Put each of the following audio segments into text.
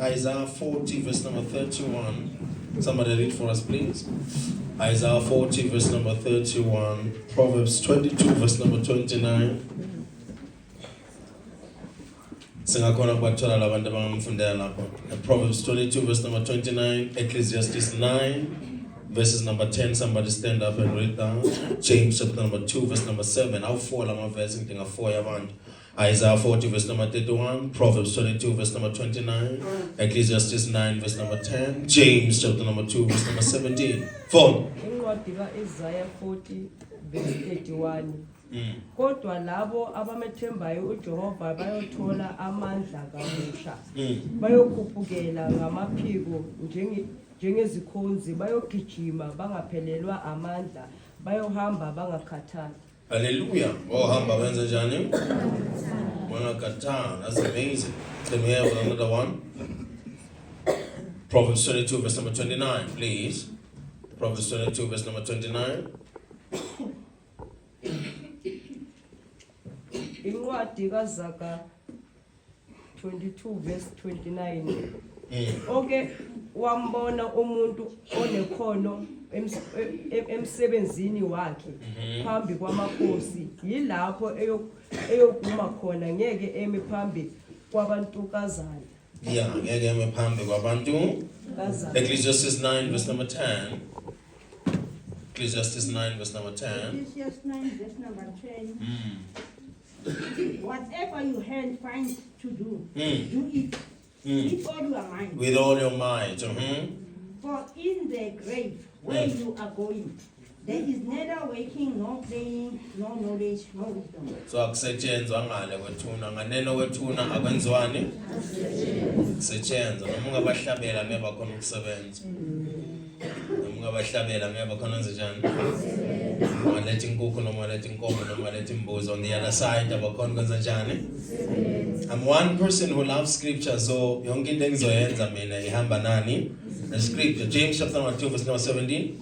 Isaiah 40 verse number 31. Somebody read for us, please. Isaiah 40 verse number 31. Proverbs 22 verse number 29. Proverbs 22 verse number 29. Ecclesiastes 9 verses number 10. Somebody stand up and read down. James chapter number 2 verse number 7. I'll fall on my verse and think of 4 Isaiah 40 verse number 31, Proverbs 22 verse number 29, Ecclesiastes 9 verse number 10, James chapter number 2 verse number 17. Phone. Isaiah 40 verse 31. Kodwa labo abamethembayo uJehova bayothola amandla kabusha. Bayokhuphukela ngamaphiko njengezikhonzi, bayogijima bangaphelelwa amandla, bayohamba bangakhathali. Hallelujah. Oh, hamba wenza njani? Wanakatana. That's amazing. Let me have another one. Proverbs 22 verse number 29, please. Proverbs 22 verse number 29. Incwadi kaZaga 22 verse 29. Okay, wambona umuntu onekhono emsebenzini wakhe phambi kwamakhosi, yilapho eyoguma khona, ngeke eme phambi kwabantukazana. Yeah, ngeke eme phambi kwabantu. Ecclesiastes 9 verse number 10. Ecclesiastes 9 verse number 10. Ecclesiastes 9 verse number 10. Whatever your hand finds to do, do it. With all your mind. With all your might. For in the grave where you are going, there is neither waking nor playing, nor knowledge, nor wisdom. So akusetshenzwa ngale kwethuna, nganeno kwethuna akwenziwani? Kusetshenzwa. Noma ungabahlabela ngeke bakhona ukusebenza. Noma ungabahlabela ngeke bakhona enze njani? Ungaletha inkukhu noma ungaletha inkomo noma ungaletha imbuzi on the other side abakhona ukwenza njani? I'm one person who loves scripture, so yonke into engizoyenza mina ihamba nani? The scripture. James chapter number 2 verse number 17.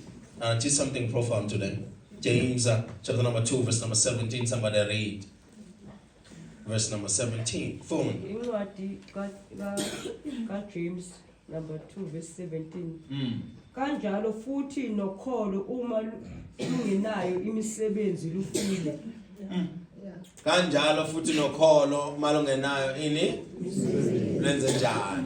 Teach something profound today. James chapter number 2 verse number 17. Somebody read. Verse number 17. Phone. Incwadi kaJames number 2 verse 17. Kanjalo futhi nokholo uma lungenayo imisebenzi lufile. Kanjalo futhi nokholo malungenayo ini lenze njani?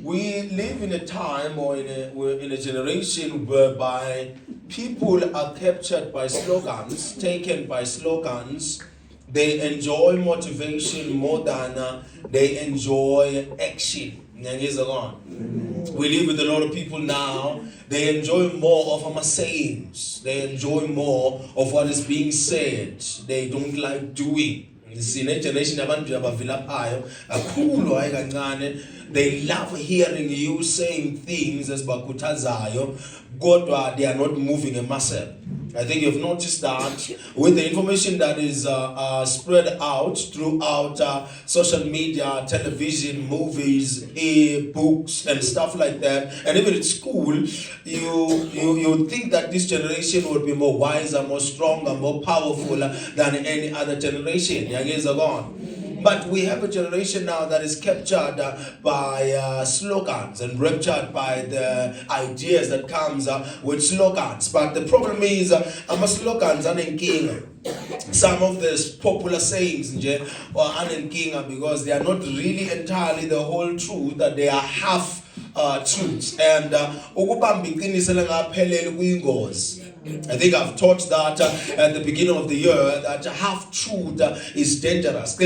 We live in a time or in a generation whereby people are captured by slogans, taken by slogans. They enjoy motivation more than they enjoy action. We live with a lot of people now. They enjoy more of our sayings. They enjoy more of what is being said. They don't like doing. Generation they love hearing you saying things as bakutazayo, but they are not moving a muscle. I think you've noticed that with the information that is spread out throughout social media, television, movies, books, and stuff like that, and even at school, you think that this generation would be more wiser, more stronger, more powerful than any other generation. But we have a generation now that is captured by slogans and raptured by the ideas that comes with slogans. But the problem is, slogans are in king. Some of the popular sayings are in king because they are not really entirely the whole truth, that they are half truths. And I think I've taught that at the beginning of the year, that half-truth is dangerous. So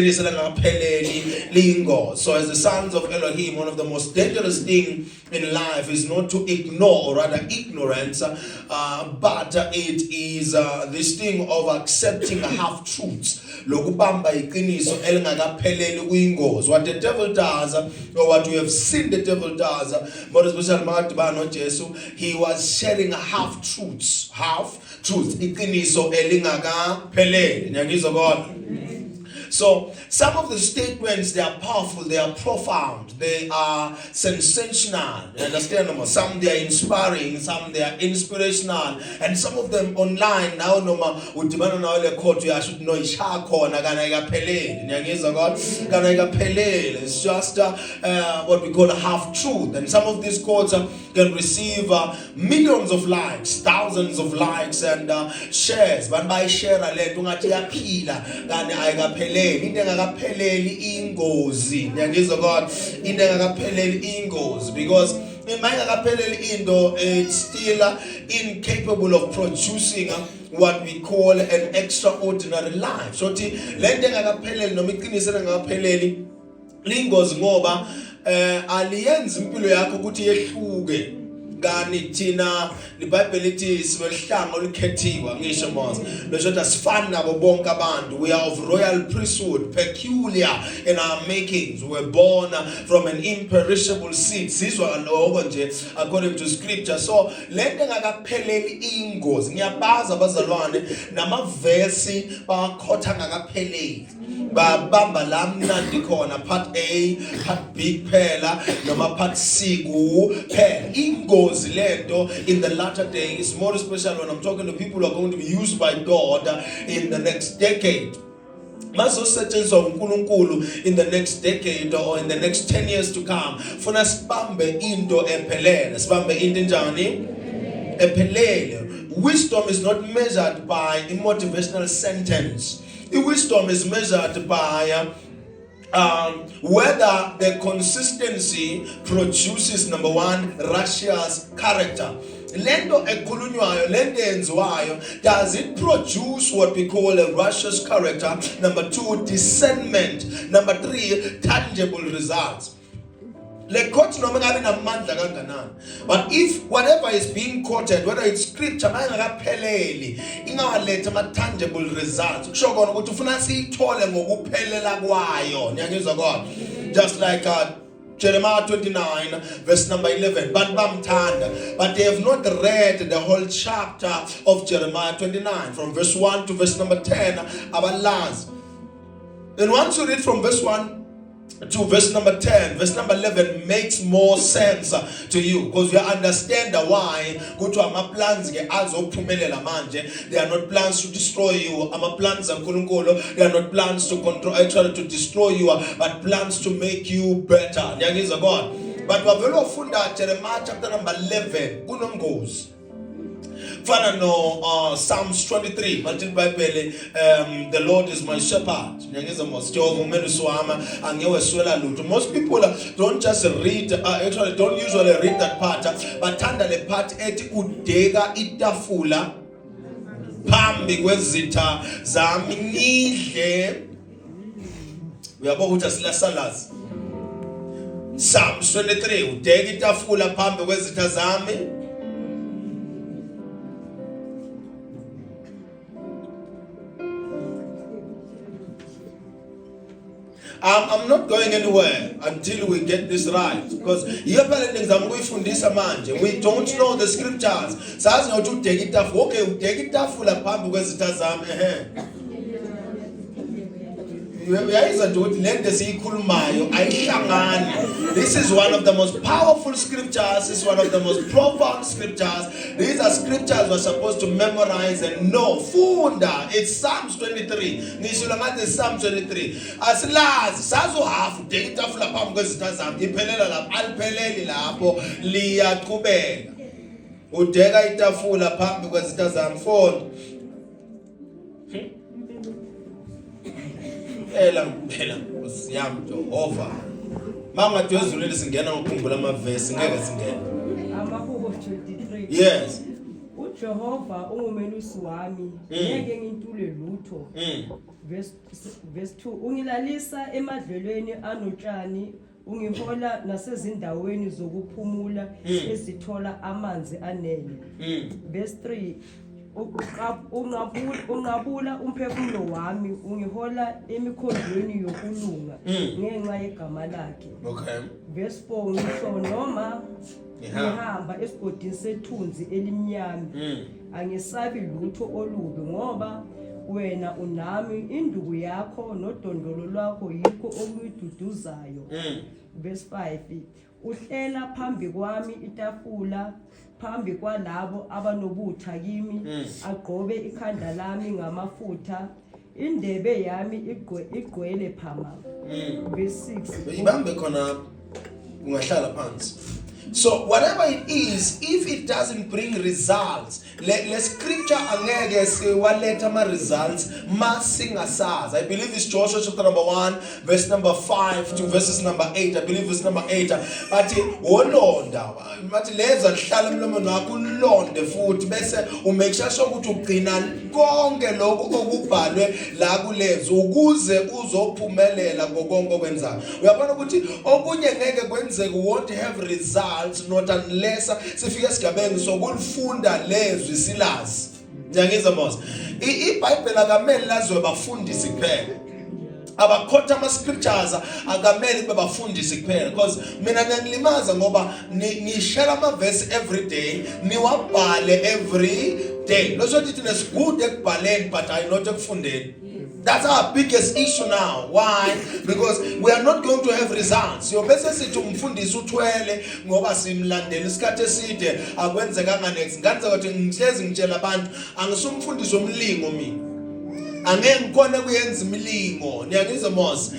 as the sons of Elohim, one of the most dangerous things in life is not to ignore, or rather ignorance, but it is this thing of accepting half-truths. What the devil does, or what we have seen the devil does, but especially he was sharing half-truths. Half-truths. So some of the statements, they are powerful, they are profound, they are sensational. You understand? Some they are inspiring, some they are inspirational, and some of them online now noma udibana nawo le court you should know ishakhona kana ikaphelele. Ngiyangizwa God? Kana ikaphelele. It's just what we call a half truth, and some of these quotes can receive millions of likes, thousands of likes and shares. But by share le ungathi yaphila kanti ayikapheleli. Into engakapheleli ingozi. Ngiyangizwa God? Into engakapheleli ingozi, because it's still incapable of producing what we call an extraordinary life. So lento engakapheleli noma iqiniso engakapheleli lingozi ngoba aliyenzi impilo yakho ukuthi yehluke. Kani thina iBhayibheli lithi siwelihlanga olikhethiwe ngisho mos lesho asifani nabo bonke abantu. We are of royal priesthood, peculiar in our makings. We were born from an imperishable seed. Sizwa lokho nje according to scripture. So lento engakapheleli ingozi. Ngiyabaza abazalwane namavesi bakhotha ngakapheleli. Babamba la mnandi khona part A, part B phela noma part C kuphela. Ingozi lento in the latter days, more especially when I'm talking to people who are going to be used by God in the next decade. Mazosetshenziswa uNkulunkulu in the next decade or in the next 10 years to come. Funa sibambe into ephelele. Sibambe into enjani? Ephelele. Wisdom is not measured by a motivational sentence. Wisdom is measured by whether the consistency produces, number one, righteous character. Lento ekhulunywayo, lento enziwayo, does it produce what we call a righteous character? Number two, discernment. Number three, tangible results. But if whatever is being quoted, whether it's scripture, tangible results. Just like Jeremiah 29, verse number 11. But they have not read the whole chapter of Jeremiah 29, from verse 1 to verse number 10. Our last. And once you read from verse 1 to verse number 10, verse number 11 makes more sense to you, because you understand why go to our plans. They are not plans to destroy you. Our plans are they are not plans to control, actually to destroy you, but plans to make you better. But we have Jeremiah chapter number 11. Psalms 23, the Lord is my shepherd. Most people don't just read, actually don't usually read that part, but tanda le part eti udega itafula phambi kwezitha zami ngidle. Uyabona ukuthi asilasalazi. Psalms 23, udega itafula phambi kwezitha zami. I'm not going anywhere until we get this right, because we don't know the scriptures. This is one of the most powerful scriptures. This is one of the most profound scriptures. These are scriptures we're supposed to memorize and know. Funda, it's Psalms 23. Nishulamate Psalm 23. As last, sazo hafu dekita fula pam kwezitha zami. Iphelela lapho, alipheleli lapho liyaqhubeka. Udeka itafula phambi kwezitha zami. Funda. Phela Nkosiyami Jehova. Mama Jezulu singena ngokukhumbula amavesi ngeke singena. Amahubo 23. Yes. uJehova ungumelusi wami, ngeke ngintule lutho. Verse 2, ungilalisa emadlelweni anotshani, ungihola nasezindaweni zokuphumula ezithola amanzi anele. Verse 3, ungabula umphefumulo wami, ungihola emikhondweni yokulunga ngenxa yegama lakhe. Okay. Verse 4, ngisho noma ngihamba esigodini sethunzi elimnyama, angisabi lutho olubi ngoba wena unami induku yakho nodondolo lwakho yikho okuyiduduzayo. Verse 5. Uhlela phambi kwami itafula phambi kwalabo abanobutha kimi agqobe ikhanda lami ngamafutha indebe yami igqwele phama. Verse 6. Ibambe khona ungahlala phansi. So whatever it is, if it doesn't bring results, le scripture angeke siwaletha ama results masingasazi. I believe it's Joshua chapter number 1 verse number 5 to verses number 8. I believe verse number 8. Bathi wolonda, bathi leza lihlala emlomeni wakho ulonde futhi bese umake sure ukuthi ugcina konke lokho okubhalwe la kulezo ukuze uzophumelela ngokonke okwenzayo. Uyabona ukuthi okunye ngeke kwenzeke, won't have results not unless sifika esigabeni sokulifunda lezwi silazi. Ngiyangizwa mos. iBhayibheli akamele lazwe bafundisi kuphela. Abakhotha ama scriptures akamele bebafundisi kuphela, because mina ngiyalimaza ngoba ngishare ama verse every day, niwabhale every day. Lo sothi thina good ekubhaleni but I not ekufundeni. That's our biggest issue now. Why? Because we are not going to have results. Yo bese sithi umfundisi uthwele ngoba simlandela isikhathi eside akwenzekanga next. Nganze ukuthi ngihlezi ngitshela abantu angisumfundisi omlingo mina. Angeke ngikhona kuyenza imilingo. Niyangizwa mos.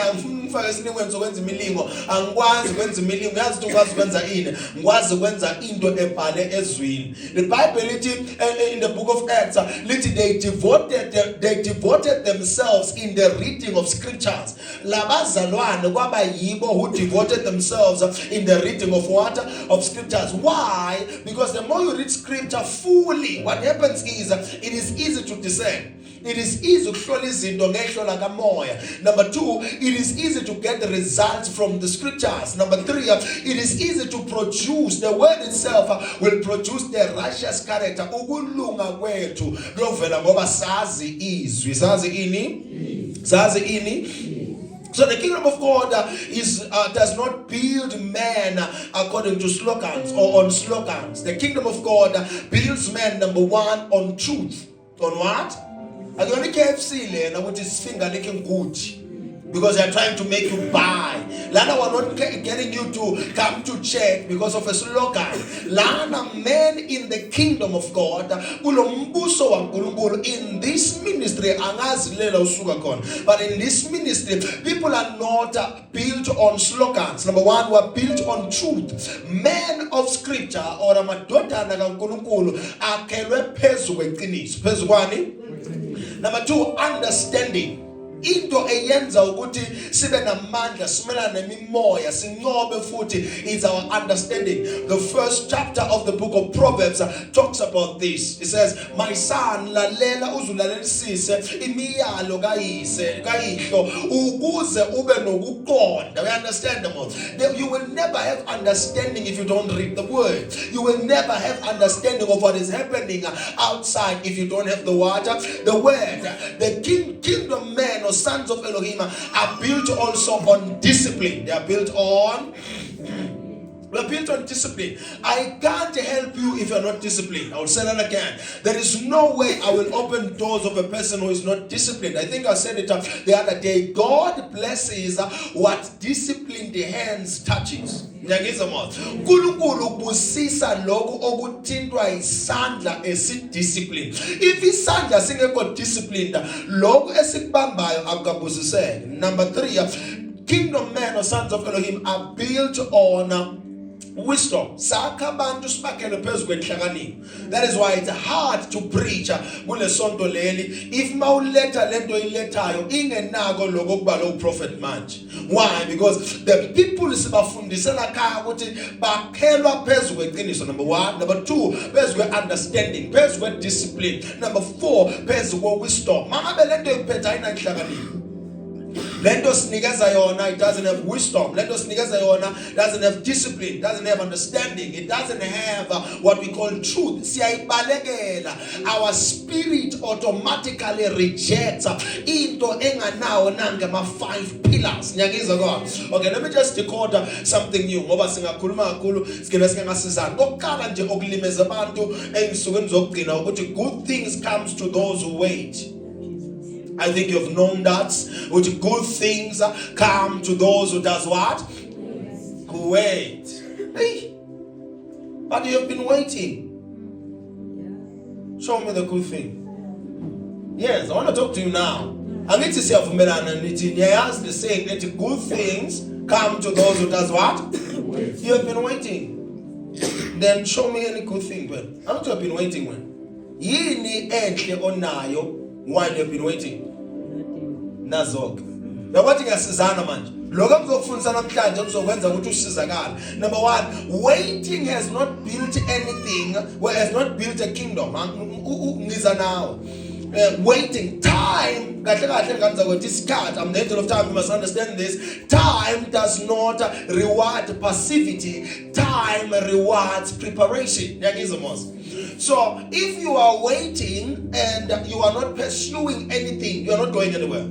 Angifuni esilingweni sokwenza imilingo. Angikwazi ukwenza imilingo. Yazi ukuthi ukwazi ukwenza ini? Ngikwazi ukwenza into ebhale ezwini. The Bible lithi in the book of Acts lithi they devoted themselves in the reading of scriptures. Labazalwane kwaba yibo who devoted themselves in the reading of what? Of scriptures. Why? Because the more you read scripture fully, what happens is it is easy to discern. It is easy to hlola izinto ngehlo kamoya. Number 2, it is easy to get the results from the scriptures. Number 3, it is easy to produce. The word itself will produce the righteous character. Ukulunga kwethu kuyovela ngoba sazi izwi. Sazi ini? Sazi ini? So the kingdom of God does not build man according to slogans or on slogans. The kingdom of God builds man, number 1, on truth. On what? I don't KFC lena which is finger licking good because they are trying to make you buy. Lana we're not getting you to come to church because of a slogan. Lana men in the kingdom of God kulombuso wa nkulunkulu in this ministry angazilela usuka khona. But in this ministry people are not built on slogans. Number 1, we are built on truth. Men of scripture or amadodana kaNkulunkulu akhelwe phezu kweqiniso. Phezu kwani? Number 2, understanding. Into eyenza ukuthi sibe namandla simelana nemimoya sinqobe futhi is our understanding. The first chapter of the book of Proverbs talks about this. It says, my son, lalela uzulalelisise imiyalo kayihlo ukuze ube nokuqonda. We understand them all. You will never have understanding if you don't read the word. You will never have understanding of what is happening outside if you don't have the water, the word. The kingdom men or sons of Elohim are built also on discipline. They are built on discipline. I can't help you if you're not disciplined. I will say that again. There is no way I will open doors of a person who is not disciplined. I think I said it the other day. God blesses what disciplined hands touches. Nkulunkulu busisa lokhu okuthintwa isandla esidiscipline. If isandla singekho disciplined, lokhu esikubambayo akukabusiseki. Number 3, kingdom men or sons of Elohim are built on wisdom. That is why it's hard to preach kule sonto leli if mawuletha lento iletayo ingenako lokubalo prophet manje. Why? Because the people sibafundisela khaya ukuthi bakhelwa phezu kweqiniso. Number 1. Number 2, phezu kwe-understanding, phezu kwe-discipline. Number 4, phezu kwe-wisdom. Mangabe lento iphetha ayinahlakaniphi. Lento sinikeza yona, it doesn't have wisdom. Lento sinikeza yona doesn't have discipline, doesn't have understanding, it doesn't have what we call truth. Siyayibalekela. Our spirit automatically rejects into enganawo nange ma 5 pillars. Nyangizwa kwa. Okay, let me just decode something new. Ngoba singakhuluma kakhulu sigcina singasizana. Kokuqala nje okulimeza abantu engisuke ngizogcina ukuthi good things comes to those who wait. I think you've known that. Which good things come to those who does what? Who wait. Hey. But you have been waiting. Show me the good thing. Yes, I want to talk to you now. I need to say of Melan and Nitinias the saying that good things come to those who does what? You have been waiting. Then show me any good thing. Well, how much you have been waiting when? Yini enhle onayo while you have been waiting. Nazok. Now what you saying manje? Lokho kuzokufundisa namhlanje kuzokwenza ukuthi usizakala. Number 1, waiting has not built anything, has not built a kingdom. Ngiza nawo. Waiting time, I'm the angel of time, you must understand this. Time does not reward passivity, time rewards preparation. So if you are waiting and you are not pursuing anything, you are not going anywhere.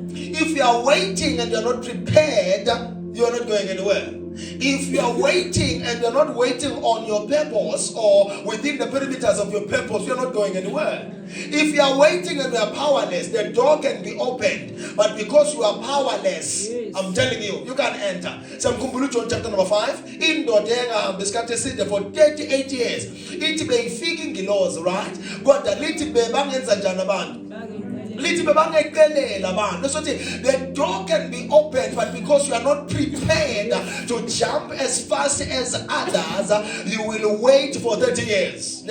If you are waiting and you are not prepared, you are not going anywhere. If you are waiting and you're not waiting on your purpose or within the perimeters of your purpose, you're not going anywhere. If you are waiting and you are powerless, the door can be opened. But because you are powerless, yes, I'm telling you, you can't enter. So John chapter number 5. In Dodenga, for 38 years. It be figuring laws, right? God, the little baby, the door can be opened, but because you are not prepared to jump as fast as others, you will wait for 30 years.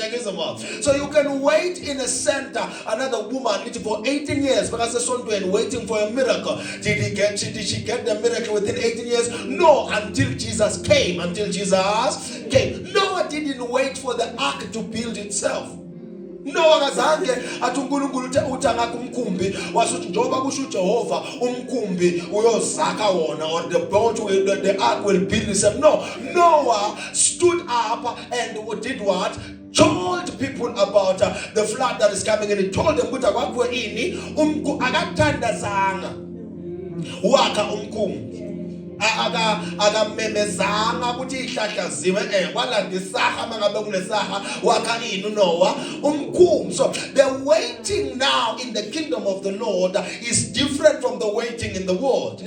So you can wait in a center, another woman for 18 years because the son waiting for a miracle. Did she get the miracle within 18 years? No, until Jesus came. Noah didn't wait for the ark to build itself. No, akazange athi uNkulunkulu uthanga kumkhumbi wasuthi njoba kusho uJehova umkhumbi uyozakha wona, or the boat the ark will build itself. No, Noah stood up and did what? Told people about the flood that is coming, and he told them ukuthi akwakho ini akathandazanga wakha umkhumbi. Akamemezanga ukuthi ihlahlaziwe kwalandisaha mangabe kunesaha wakha ini Noah umkhumbi. So the waiting now in the kingdom of the Lord is different from the waiting in the world.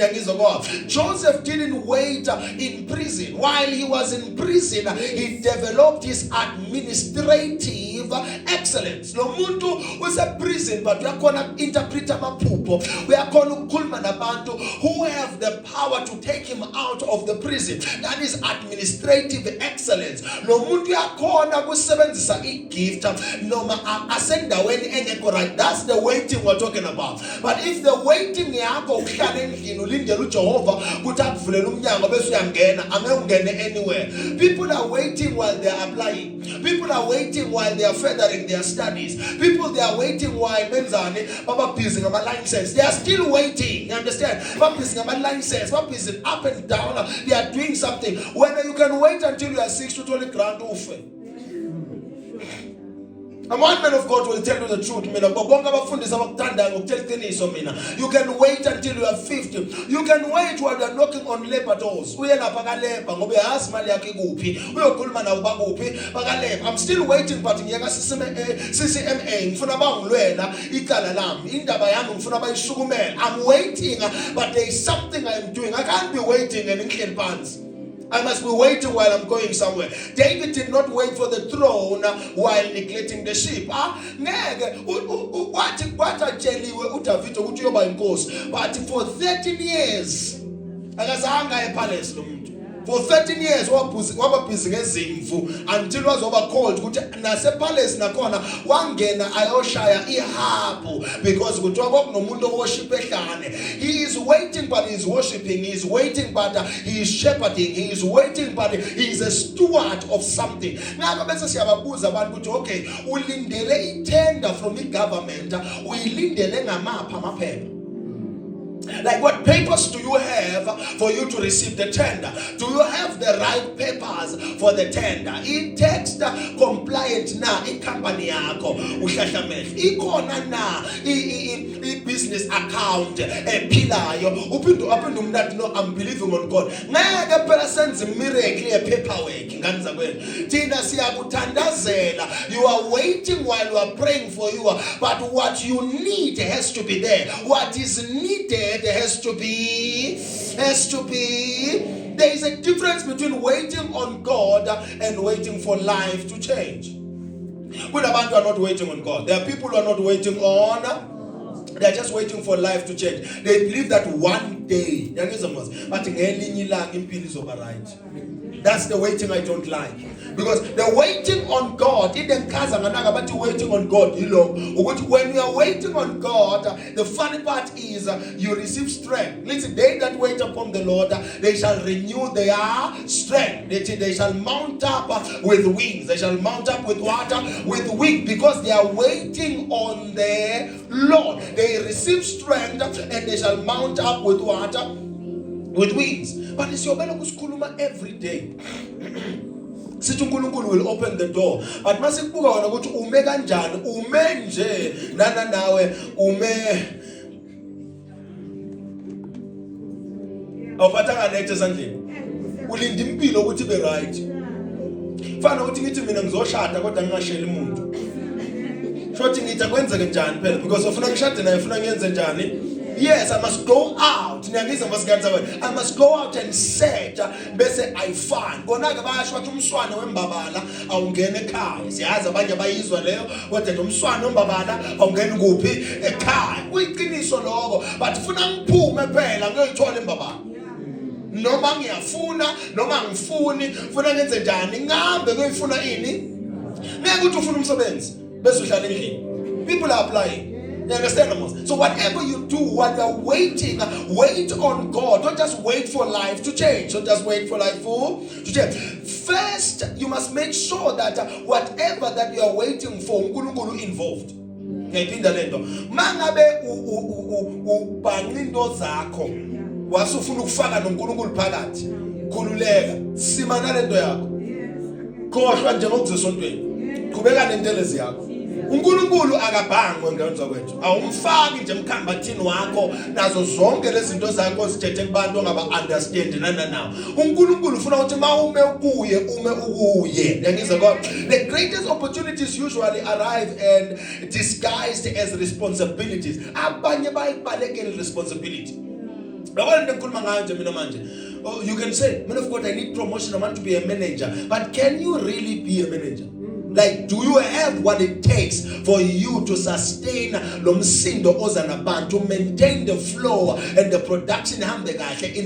Joseph didn't wait in prison. While he was in prison, he developed his administrative excellence. Lo muntu use prison, but we are going to interpret amaphupho. We are going to ukukhuluma nabantu who have the power to take him out of the prison. That is administrative excellence. Lo muntu yakhona kusebenzisa igift noma asendaweni engekho right. That's the waiting we're talking about. But if the waiting yakho uhlala endlini ulindele uJehova ukuthi akuvulela umnyango bese uyangena, angeke ungene anywhere. People are waiting while they are applying. People are waiting while they are furthering their studies. People, they are waiting while benzani baba busy ngama license. They are still waiting. You understand? Baba busy ngama license. Baba busy up and down. They are doing something. When you can wait until you are 6 to 20 grand ufe. And one man of God will tell you the truth. You can wait until you are 50. You can wait while you are knocking on labor doors. I'm still waiting, but I'm waiting, but there is something I am doing. I can't be waiting and in pants. I must be waiting while I'm going somewhere. David did not wait for the throne while neglecting the sheep. But for 13 years, for 13 years, until was overcalled. Nase palace nakona wangena ayoshaya ihapu because he is waiting, but he is worshiping. He is waiting, but he is shepherding. He is waiting, but he is a steward of something. Now, okay, ulindele tender from the government. Ulindele ngamapha amaphepha. Like, what papers do you have for you to receive the tender? Do you have the right papers for the tender? In text compliant na in company yako uhlahlamehlo. Ikona na business business account ephilayo uphinde umuntu athi no I'm believing on God ngeke phela senze miracle paperwork ngani zakwenu thina siyakuthandazela you are waiting while you are praying for you but what you need has to be there what is needed has to be there is a difference between waiting on God and waiting for life to change. Kunabantu are not waiting on God. There are people who are not waiting on. They are just waiting for life to change. They believe that one day, that's the waiting I don't like. Because the waiting on God, but waiting on God, when you are waiting on God, the funny part is you receive strength. Listen, they that wait upon the Lord, they shall renew their strength. They shall mount up with wings. They shall mount up with water, with wings, because they are waiting on the Lord. They receive strength and they shall mount up with water, with wings. But it's your belly every day. Sithi uNkulunkulu will open the door but masikubuka wena ukuthi ume kanjani ume nje nawe ume awuphathanga nethe esandleni ulinda impilo ukuthi be right fana ukuthi ngithi mina ngizoshada kodwa ngingasheli umuntu shothi ngithi kwenzeke njani phela because ufuna ngishade naye ufuna ngiyenze njani. Yes, I must go out. I must go out and set. Bese I find. Konake bayasho bathi umswane wembabala awungena ekhaya. Siyazi abanye bayizwa leyo kodwa umswane wembabala awungena kuphi ekhaya. Kuyiqiniso lokho. But ufuna ngiphume phela ngiyoyithola imbabala. Noma ngiyafuna noma ngifuni ufuna ngenze njani ngihambe kuyifuna ini. Ngeke uthi ufuna umsebenzi bese uhlala endlini. People are applying. You understand almost? So whatever you do while you're waiting, wait on God. Don't just wait for life to change. Don't just wait for life to change. First, you must make sure that whatever that you are waiting for, uNkulunkulu involved. Ngiyiphinda lento. Mangabe ubhanqindo zakho wasufuna ukufaka noNkulunkulu phakathi. Khululeka. Simana lento yakho. Khohlwa nje ngokuzesontweni. Qhubeka nentelezi yakho. uNkulunkulu akabhangwe ngenza kwethu awumfaki nje emkhambathini wakho nazo zonke lezi zinto zakho zithethe kubantu ongaba understand nawo uNkulunkulu ufuna ukuthi mawume ukuye yangizwa kodwa the greatest opportunities usually arrive and disguised as responsibilities abanye bayibalekele responsibility yabona ngikhuluma ngayo nje mina manje. Oh, you can say, man of God, I need promotion, I want to be a manager. But can you really be a manager? Like, do you have what it takes for you to sustain lomsindo ozanabantu, to maintain the flow and the production in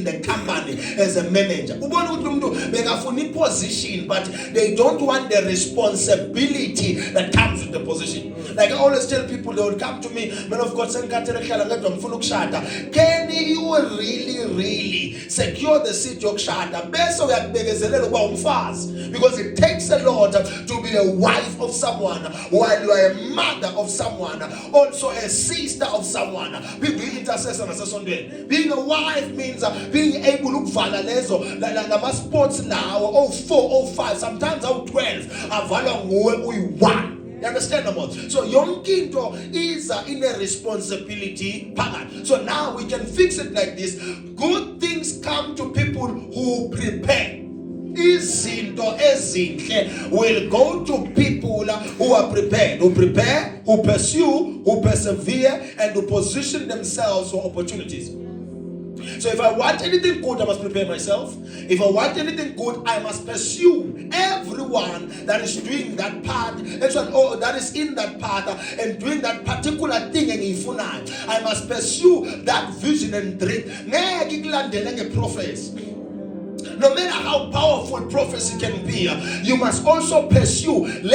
the company as a manager? They have a position, but they don't want the responsibility that comes with the position. Like I always tell people, they will come to me, man of God, can you really secure the seat of Shada? Because it takes a lot to be a wife of someone, while you are a mother of someone, also a sister of someone. Being a wife means being able to follow like sports now, 4, 5, sometimes 12. You understand them all? So young Kinto is in a responsibility pattern. So now we can fix it like this. Good things come to people who prepare. Izinto ezinhle will go to people who are prepared, who prepare, who pursue, who persevere, and who position themselves for opportunities. So if I want anything good, I must prepare myself. If I want anything good, I must pursue everyone that is doing that part, that is in that path and doing that particular thing. I must pursue that vision and dream. No matter how powerful prophecy can be, you must also pursue. You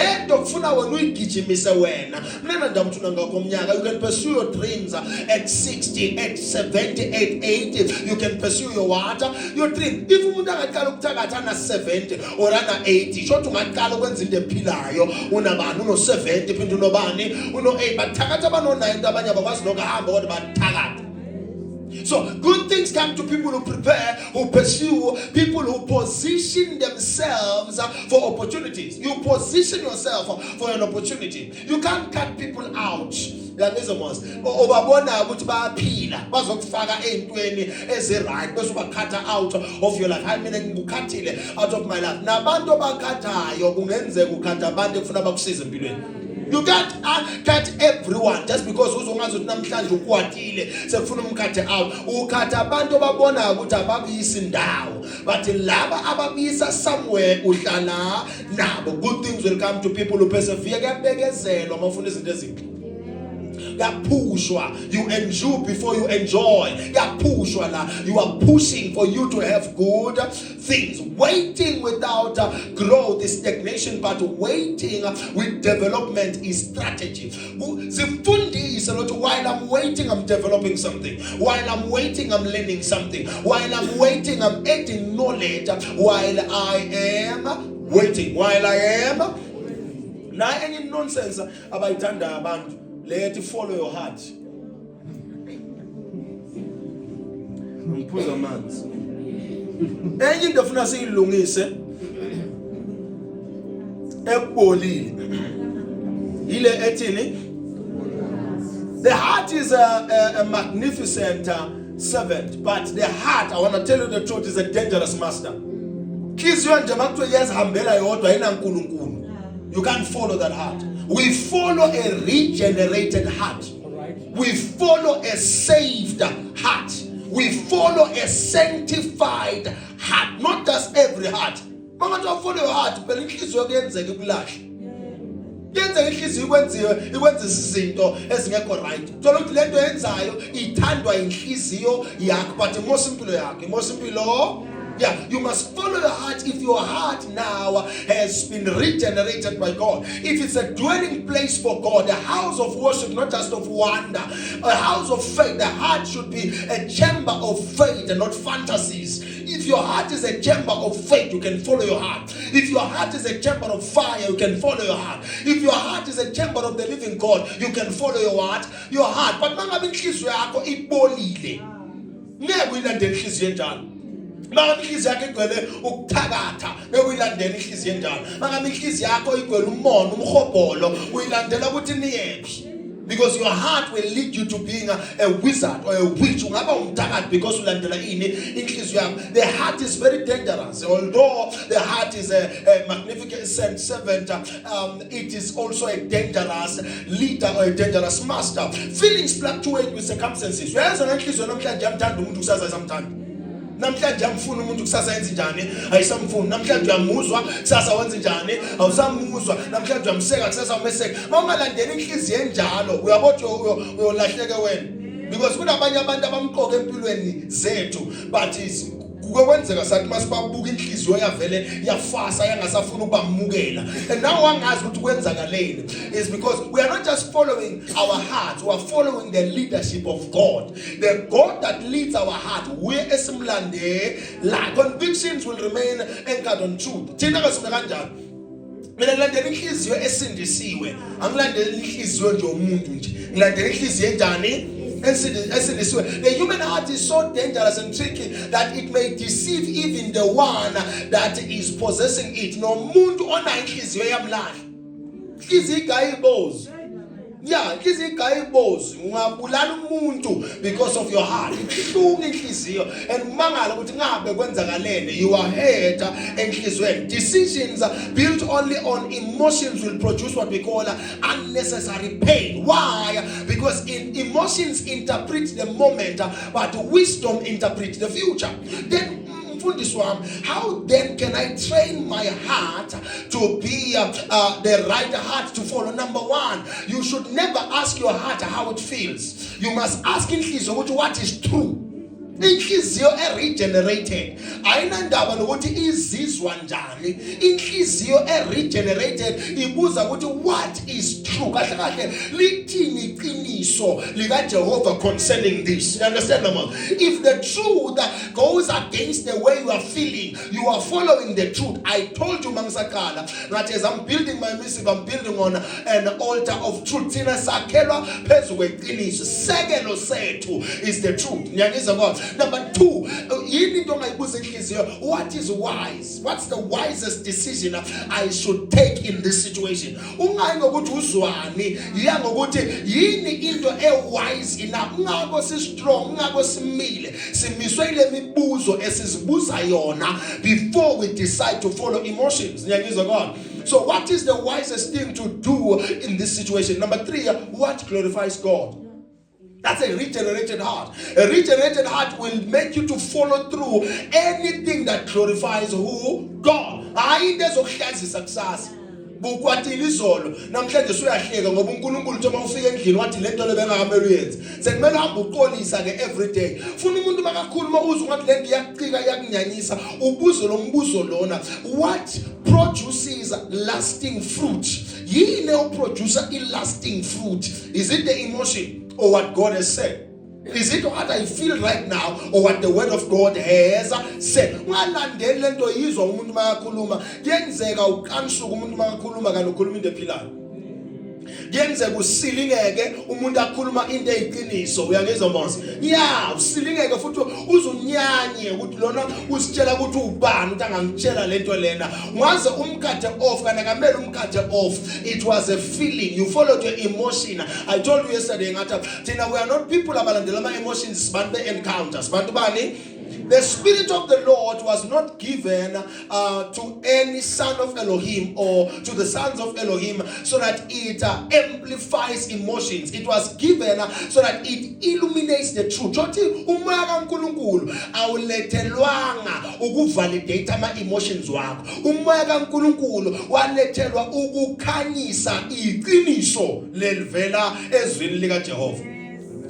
can pursue your dreams at 60, at 70, at 80. You can pursue your dream. If you want 70 or 80, short to my colors in the pillar, uno 70, uno 8, but Tagatabano 9, so good things come to people who prepare, who pursue, people who position themselves for opportunities. You position yourself for an opportunity. You can't cut people out Uyangizwa mos? Obabona ukuthi bayaphila bazokufaka ezintweni ezi-right bese ubakhatha out of your life. Hayi mina ngikukhathile out of my life. Nabantu abakhathayo kungenzeka ukhatha abantu ekufuna bakusize empilweni. You can't cut everyone just because uzongazi ukuthi namhlanje ukwatile sekufuna umkhathe out. Ukhatha abantu ababona ukuthi ababuyisa indawo. But laba ababuyisa somewhere uhlala nabo. Good things will come to people who persevere. Kuyabekezelwa mawufuna izinto eziphi. Pushwa. You endure before you enjoy. Pushwa la. You are pushing for you to have good things. Waiting without growth is stagnation, but waiting with development is strategy. While I'm waiting, I'm developing something. While I'm waiting, I'm learning something. While I'm waiting, I'm adding knowledge. While I am waiting. While I am. Now any nonsense about abantu. Let it follow your heart. Ngiphuza amanzi. Enye into ofuna siyilungise ebolile. Ile ethini? The heart is a magnificent servant, but the heart, I want to tell you the truth, is a dangerous master. Nhliziyo nje makuthiwa iyazihambela yodwa ayina nkulunkulu. You can't follow that heart. We follow a regenerated heart. We follow a saved heart. We follow a sanctified heart. Not just every heart. Mama to follow your heart. But inhliziyo kuyenzeka ikulahle. Kuyenzeka inhliziyo ikwenza izinto ezingekho right. Thola ukuthi lento yenzayo ithandwa inhliziyo yakho but imosi impilo yakho. Imosi impilo. Yeah, you must follow your heart if your heart now has been regenerated by God. If it's a dwelling place for God, a house of worship, not just of wonder, a house of faith, the heart should be a chamber of faith and not fantasies. If your heart is a chamber of faith, you can follow your heart. If your heart is a chamber of fire, you can follow your heart. If your heart is a chamber of the living God, you can follow your heart. Your heart. But mangabe inhliziyo yakho ibolile. Ngeke uyilandele inhliziyo enjalo. Mangabe inhliziyo yakho igcwele ukuthakatha, ngeke uyilandele inhliziyo enjalo. Mangabe inhliziyo yakho igcwele umono, umhobholo, uyilandela ukuthi niyephi. Because your heart will lead you to being a wizard or a witch. Because the heart is very dangerous. Although the heart is a magnificent servant, it is also a dangerous leader or a dangerous master. Feelings fluctuate with circumstances. Namhlanje amfuna umuntu kusasa yenza njani ayisamfuni namhlanje uyamuzwa kusasa wenza njani awusamuzwa namhlanje uyamseka kusasa umeseka mawungalandela inhliziyo enjalo uyabotshwa uyolahleke wena because kunabanye abantu abamqoka empilweni zethu but kukwenzeka sathi masibabuka inhliziyo yavele yafasa yangasafuna ukubamukela and now wangazi ukuthi kwenzakaleni is because we are not just following our hearts, we are following the leadership of God, the God that leads our heart. We esimlande la convictions will remain anchored on truth. Thina kasime kanjani mina ngilandela inhliziyo esindisiwe angilandela inhliziyo nje umuntu nje ngilandela inhliziyo enjani. The human heart is so dangerous and tricky that it may deceive even the one that is possessing it. No muntu ona inhliziyo yamlahla. Inhliziyo igayibozi. Yeah, inhliziyo igayibozi. Ungabulala umuntu because of your heart. Ihlunga inhliziyo and mangala ukuthi ngabe kwenzakalene you are hurt enhlizweni. Decisions built only on emotions will produce what we call unnecessary pain. Why? Because emotions interpret the moment, but wisdom interprets the future. Then how then can I train my heart to be the right heart to follow? Number one, you should never ask your heart how it feels. You must ask inhliziyo what is true. Inhliziyo regenerated ayinandaba nokuthi izizwa njani. Inhliziyo regenerated ibuza ukuthi what is true. Kahle kahle lithini iqiniso lika Jehova concerning this. You understand mama? If the truth goes against the way you are feeling, you are following the truth. I told you mangisaqala that as I'm building my music, I'm building on an altar of truth. Thina sakhelwa phezu kweqiniso. Sekelo sethu is the truth. Ngiyangizwa ngo. Number two, yini into ongayibuza inhliziyo, what is wise? What's the wisest decision I should take in this situation? Ungayi ngokuthi uzwani, ya ngokuthi yini into wise enough. Ungako si strong, ungako simile, simiswe ile mibuzo esizibuza yona before we decide to follow emotions. Ngiyangizwa God. So what is the wisest thing to do in this situation? Number 3, what glorifies God? That's a regenerated heart. A regenerated heart will make you to follow through anything that glorifies who? God. Hayi into ezokuhlazisa kusasa. Bukwatile izolo namhlanje uyahleka ngoba uNkulunkulu thoma ufika endlini wathi lento lebengakameli uyenze. Sekumele uhambe uqolisa ke every day. Funa umuntu makakhuluma uzwe ngathi lento iyaqhika iyakunyanyisa, ubuze lo mbuzo lona. What produces lasting fruit? Yini oproducer lasting fruit? Is it the emotion or what God has said? Is it what I feel right now or what the word of God has said? Ungalandeli lento yizwa umuntu makakhuluma, kuyenzeka uqansuka umuntu makakhuluma kanti ukhuluma into ephilayo. Kuyenzeka usilingeke umuntu akhuluma into eyiqiniso. Uyangizwa manje? Yeah, usilingeke futhi uzunyanye ukuthi lona usitshela ukuthi ubani ukuthi angangitshela lento lena. Ngaze umkade off kana kamele umkade off. It was a feeling. You followed your emotion. I told you yesterday ngathi thina we are not people abalandela ama emotions sibantu encounters. Bantu bani? The Spirit of the Lord was not given to any son of Elohim or to the sons of Elohim so that it amplifies emotions. It was given so that it illuminates the truth. Jothi umoya kaNkulunkulu awulethelwanga ukuvalidate ama emotions wakho. Umoya kaNkulunkulu walethelwa ukukhanyisa iqiniso lelivela ezwini lika Jehova.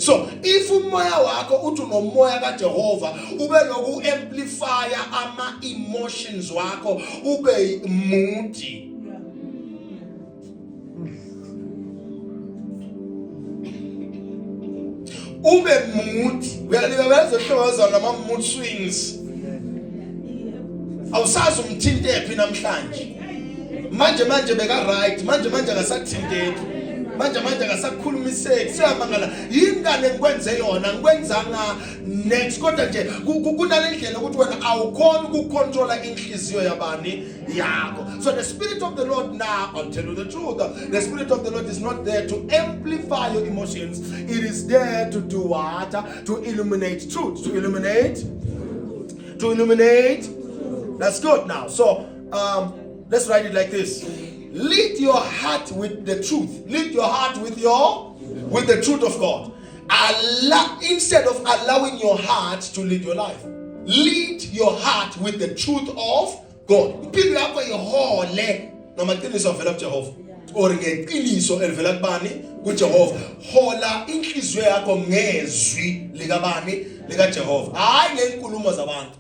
So if umoya wakho uthi nomoya kaJehova ube loku amplify ama emotions wakho ube moody, ube moody, uyalibebezohloza nama mood swings, awusazi umthinte ephi namhlanje. Manje beka right, manje akasathinteki. Manje akasakhulumiseki. Siyamangala yingane ngikwenze yona ngikwenzanga next kodwa nje kunalendlela ukuthi wena awukhona ukucontrola inhliziyo yabani yakho. So the Spirit of the Lord, now I'll tell you the truth, the Spirit of the Lord is not there to amplify your emotions. It is there to do what? To illuminate truth. To illuminate. That's good now. So let's write it like this. Lead your heart with the truth. Lead your heart with the truth of God. Instead of allowing your heart to lead your life, lead your heart with the truth of God. Impilo yakho ihole ngamaqiniso avela kuJehova. Or ngeqiniso elivela kubani? kuJehova. Hola inhliziyo yakho ngezwi likabani? LikaJehova. Hayi ngenkulumo zabantu.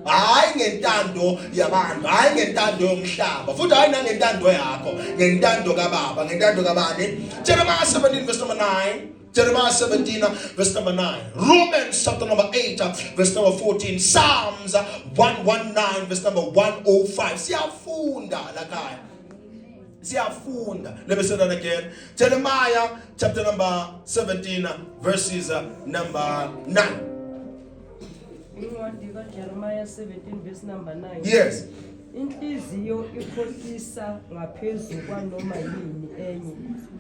Hayi ngentando yabantu, hayi ngentando yomhlaba, futhi hayi nangentando yakho, ngentando kaBaba, ngentando kabani? Jeremiah 17 verse number 9. Jeremiah 17 verse number 9. Romans chapter number 8 verse number 14. Psalms 119 verse number 105. Siyafunda lakhaya. Siyafunda. Let me say that again. Jeremiah chapter number 17 verses number 9. Jeremiah 17 verse number 9. Yes. Inhliziyo ikhohlisa ngaphezulu kwanoma yini enye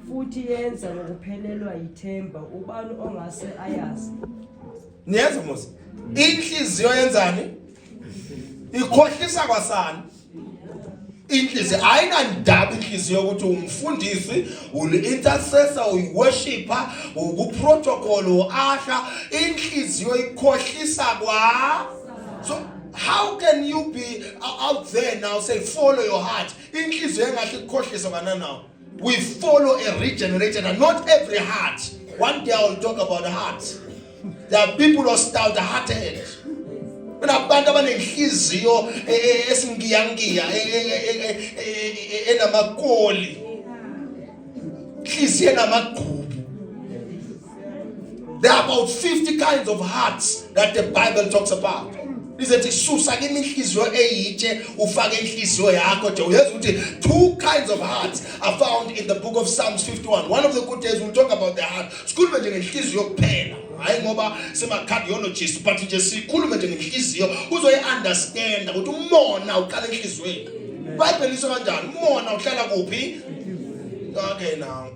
futhi yenza ngokuphelelwa yithemba ubani ongase ayazi. Niyenza mos. Inhliziyo yenzani? Ikhohlisa kwasani? Inhliziyo ayinandaba inhliziyo ukuthi umfundisi, uli-intercessor, uyi-worshipper, uku-protocol, u-usher. Inhliziyo ikhohlisa kwa. So how can you be out there now say follow your heart? Inhliziyo engahle ikhohlisa kana now. We follow a regenerated and not every heart. One day I will talk about the heart. There are people who are stout-hearted. Abantu abanenhliziyo esingiyangiya enamakoli, inhliziyo enamagqubu. There are about 50 kinds of hearts that the Bible talks about. Lizethi susa kimi inhliziyo eyitshe ufake inhliziyo yakho nje. Uyazi ukuthi two kinds of hearts are found in the book of Psalms 51. One of the good days we'll talk about the heart. Sikhulume nje ngenhliziyo kuphela. Hayi ngoba sema-cardiologist but nje sikhulume nje ngenhliziyo uzoyi-understand ukuthi umona uqala enhliziyweni. Bible lisho kanjani? Umona uhlala kuphi? Okay now.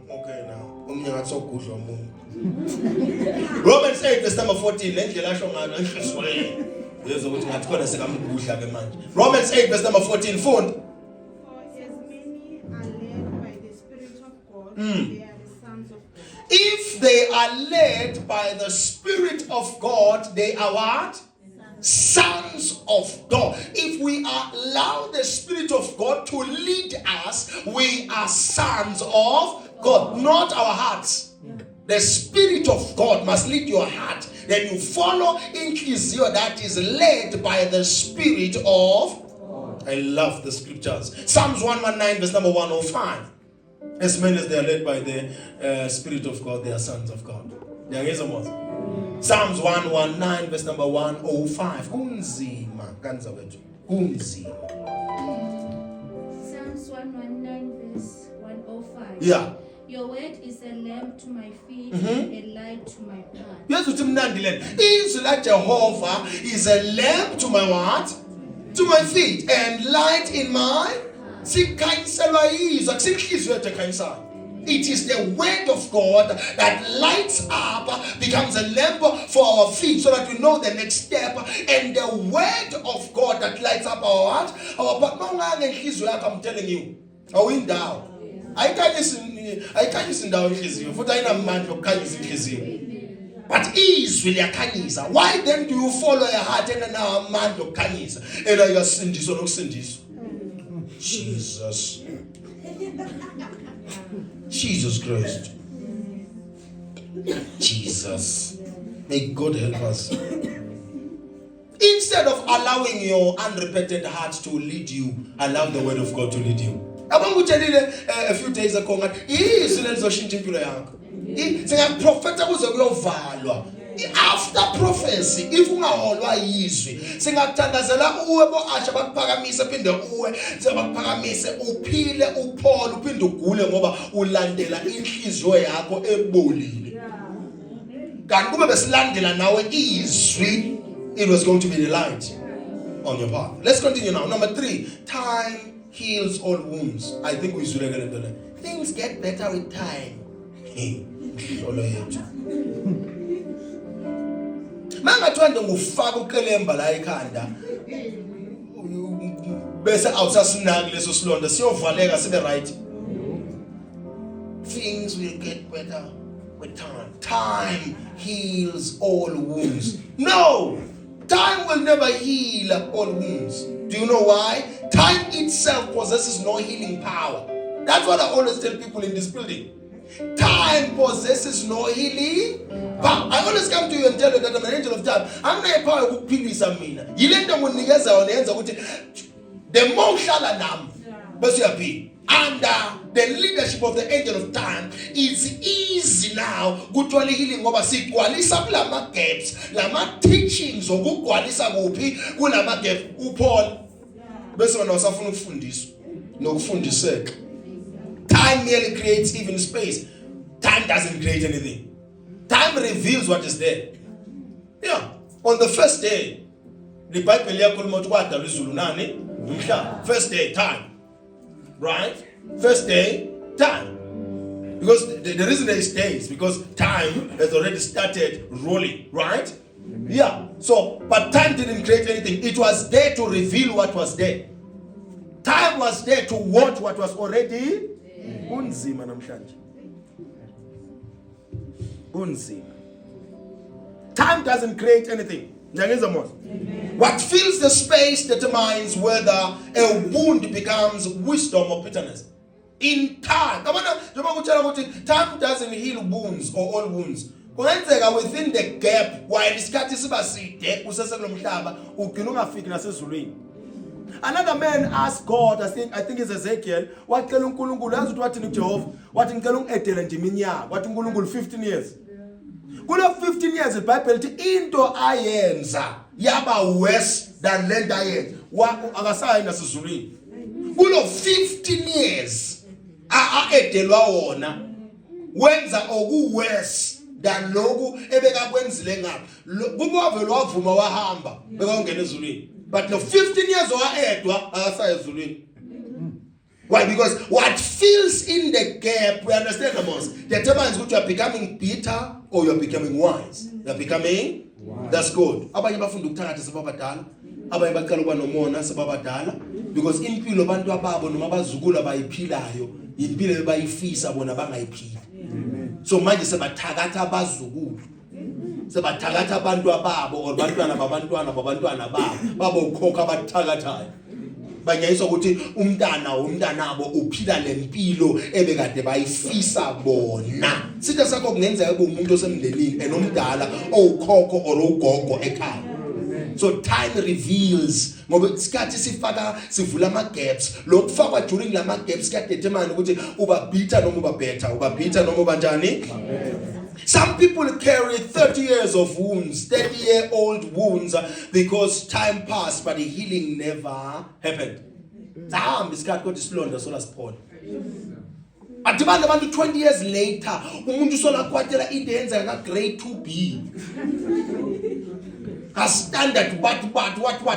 Umnye ngathi sokudla umuntu. Romans 8 verse number 14 lendlela asho ngayo enhliziyweni. Yezo ukuthi ngathi khona sekamgudla ke manje. Romans 8 verse number 14 fund. For as many are led by the Spirit of God, they are the sons of God. If they are led by the Spirit of God, they are what? Sons of God. If we allow the Spirit of God to lead us, we are sons of God, not our hearts. The Spirit of God must lead your heart. Then you follow inhliziyo that is led by the Spirit of God. I love the scriptures. Psalms 119 verse number 105. As many as they are led by the Spirit of God, they are sons of God. Psalms 119 verse number 105. Kunzima kanza wethu. Kunzima. Psalms 119 verse 105. Yeah. Your word is a lamp to my feet and a light to my path. Yes, uthi mnandi lena. Izwi la Jehovah is a lamp to my what? To my feet and light in my sikhanyiselwa yizwi akusinhliziyo yethu ekhanyisayo. It is the word of God that lights up, becomes a lamp for our feet so that we know the next step, and the word of God that lights up our what? Our path. Mawungane inhliziyo yakho, I'm telling you. Awuyindawo. Ayikhanyisa indawo inhliziyo futhi ayinamandla okukhanyisa inhliziyo. But izwi liyakhanyisa. Why then do you follow a heart engenawo amandla okukhanyisa? Ela yasindiswa nokusindiswa. Jesus Christ. Jesus. May God help us. Instead of allowing your unrepentant heart to lead you, allow the word of God to lead you. A few days ago ngathi izwi lelizoshintsha impilo yakho. Singaprofeta kuze kuyovalwa. After prophecy, if ungaholwa yizwi, singakuthandazela uwe boAsha bakuphakamise phinde uwe, sibakuphakamise uphile uphole uphinde ugule ngoba ulandela inhliziyo yakho ebolile. Kanti kube besilandela nawe izwi, it was going to be the light on your path. Let's continue now. Number 3, time heals all wounds. I think we should get into that. Things get better with time. Mangathwanda ngufaka ukelemba la ekhanda bese awusasinaki leso silonda siyovaleka sibe right. Things will get better with time. Time heals all wounds. No, time will never heal all wounds. Do you know why? Time itself possesses no healing power. That's what I always tell people in this building. Time possesses no healing power. I always come to you and tell you that I'm an angel of time. I'm not a power ukuphilisa mina. Yilento ngonikeza yona yenza ukuthi the more uhlala nami bese uyaphila. Under the leadership of the angel of time, it's easy now kuthola healing ngoba sigcwalisa kulama gaps, lama teachings okugcwalisa kuphi kulama gaps. uPaul bese wena usafuna ukufundiswa nokufundiseka. Time merely creates even space. Time doesn't create anything. Time reveals what is there. Yeah. On the first day, the Bible liyakhuluma ukuthi kwadalwa izulu nani? Umhlaba. First day, time. Right? First day, time. Because the reason there is days, because time has already started rolling, right? Yeah. So, but time didn't create anything. It was there to reveal what was there. Time was there to watch what was already unzima namhlanje. Unzima. Time doesn't create anything. What fills the space determines whether a wound becomes wisdom or bitterness. In time, time doesn't heal wounds or all wounds. Within the gap, while isikhathi siba side usesekulomhlaba ugcina ungafiki nasezulwini. Another man asked God, I think it's Ezekiel, wacela uNkulunkulu yazi ukuthi wathi uJehova, wathi ngicela ungedele nje iminyaka, wathi uNkulunkulu 15 years. Kule 15 years iBhayibheli lithi into ayenza yaba worse than le diet. Akasayi nasizulwini. Kulo 15 years edelwa wona wenza worse than lokhu ebekakwenzile ngapha. Kubove lwavuma wahamba bekangena ezulwini. But no 15 years owaedwa akasayi ezulwini. Why? Because what fills in the gap, we understand the most, determines whether you are becoming bitter or you are becoming wise. You are becoming wise. That's good. Abanye bafunda ukuthakatha sebabadala, abanye baqala ukuba nomona sebabadala, because impilo abantu ababo noma abazukulu abayiphilayo, impilo ebayifisa bona bangayiphili. So manje sebathakatha abazukulu. Sebathakatha abantu ababo or bantwana babantwana babo ukhokha abathakathayo. Banyayiswa ukuthi umntanabo uphila lempilo ebekade bayifisa bona. Sitha sakho kungenzeka kube umuntu osemndenini enomdala owukhokho or ugogo ekhaya. So time reveals ngoba isikhathi sivula ama gaps. Lokufakwa during lama gaps kuyadetermine ukuthi uba bitter noma uba better, uba bitter noma uba njani. Some people carry 30 years of wounds, 30-year-old wounds, because time passed, but the healing never happened. Damn, this guy got this London, so that's Paul. But about 20 years later, umuntu sola kwatela idenza nga grade 2B. A standard, what,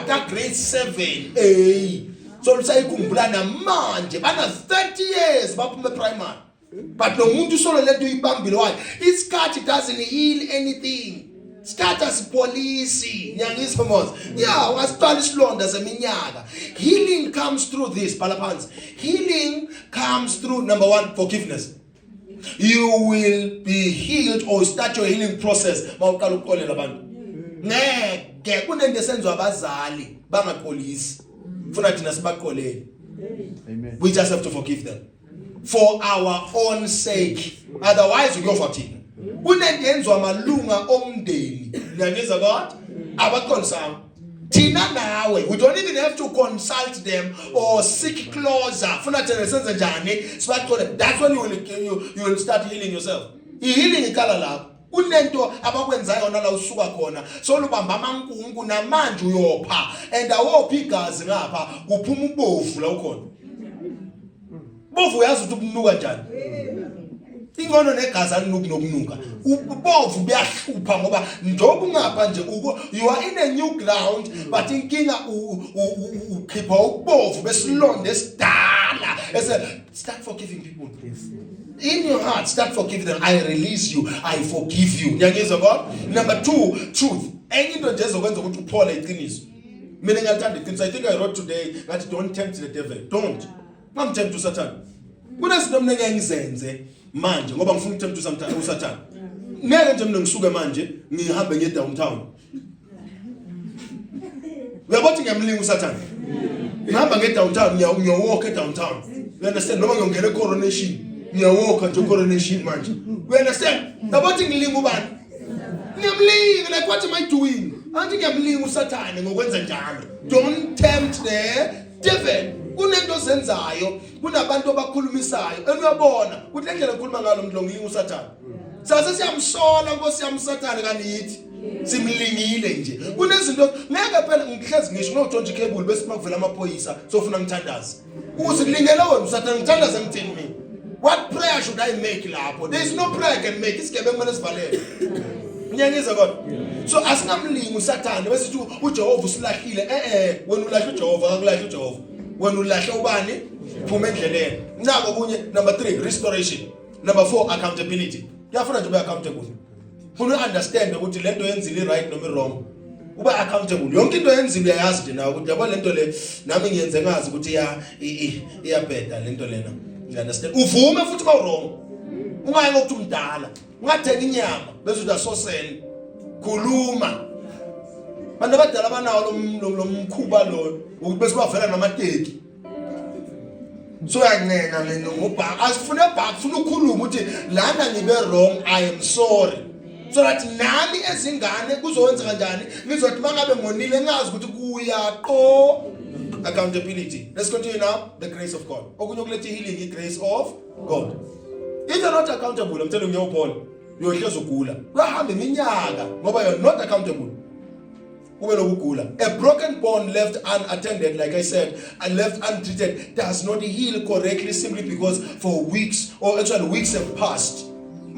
that grade 7A. So sayikumbulana manje, bana 30 years, bapume primary. But no muntu solo let you ibambile. Why? His cat doesn't heal anything. Start as police. Yeah, was Spanish London as a minyaka. Healing comes through this, Palapans. Healing comes through number 1, forgiveness. You will be healed or start your healing process. We just have to forgive them. For our own sake. Otherwise we go for tea. Kunendenzwa malunga omndeni. Ngiyangizwa God? Abakonsam. Thina nawe, we don't even have to consult them or seek closer. Funa thina senze njani? That's when you will start healing yourself. Healing ikala lapho. Kunento abakwenzayo nala usuka khona. So lubamba amankungu namanje uyopha. And awopha igazi ngapha kuphuma ubovu la ukhona. Bovu uyazi ukuthi kunuka njani. Ingono negazi anokunuka. Ubovu buyahlupha ngoba njengoba ungapha nje you are in a new ground but inkinga ukhipha ubovu besilonde esidala. Start forgiving people. In your heart, start forgiving them. I release you. I forgive you. Ngiyangizwa God? Number 2, truth. Enye into nje ezokwenza ukuthi uphola iqiniso. Mina ngiyathanda iqiniso. I think I wrote today that don't tempt the devil. Don't. Ngamtempt uSatan. Kunezinto mina ngiyenze manje ngoba ngifuna ukutempt uSatan. Ngeke nje mina ngisuke manje ngihambe ngiye downtown. Uyabothi ngiyamlinga uSatan. Ngihamba nge downtown ngiyawalk downtown. You understand? Noma ngiyongena ecoronation. Ngiyawalk nje ecoronation manje. You understand? Uyabothi ngilinga ubani? Ngiyamlinga, like what am I doing? Anti ngiyamlinga uSatan ngokwenza njalo. Don't tempt the devil. Kunento zenzayo, kunabantu abakhulumisayo. Uyabona, ukuthi endlela ekhuluma ngalo umuntu longilinga uSatan. Sase siyamsola Nkosi yami uSatan kanithi. Simlingile nje. Kunezinto ngeke phela ngihlezi ngisho noJohn Cable bese makuvela amaphoyisa sofuna ngithandaze. Usilingela wena uSatan ngithandaze ngithini mina? What prayer should I make lapho? There is no prayer I can make. Isigebengu kumele sivalele. Ngiyangizwa kodwa. So asingamlingi uSatan bese sithi uJehova usilahlile. Wena ulahla uJehova akakulahla uJehova. When you lash ubani, phuma endleleni. Nako kunye number 3, restoration. Number 4, accountability. Kuyafuna nje ube accountable. Funa understand ukuthi lento yenzile right noma wrong. Uba accountable. Yonke into yenzile uyayazi nje nawe ukuthi yabo lento le nami ngiyenze ngazi ukuthi iyabheda lento lena. You understand? Uvume futhi ba wrong. Ungayi ngokuthi umdala. Ungathenga inyama bese udasosela. Khuluma. Abantu abadala banawo lo mkhuba lo ubese bavela namateki. So yancenga lento ngobha asifune back ufuna ukukhuluma ukuthi lana ngibe wrong, I am sorry. So that nami ezingane kuzowenza kanjani ngizothi mangabe ngonile ngazi ukuthi kuyaqo. Accountability. Let's continue now. The grace of God. Okunye ukulethe healing, the grace of God. If you're not accountable, I'm telling you Paul, uyohleza ugula. Uyahamba iminyaka ngoba you're not accountable. A broken bone left unattended, like I said, and left untreated does not heal correctly simply because for weeks, or actually weeks have passed. I'm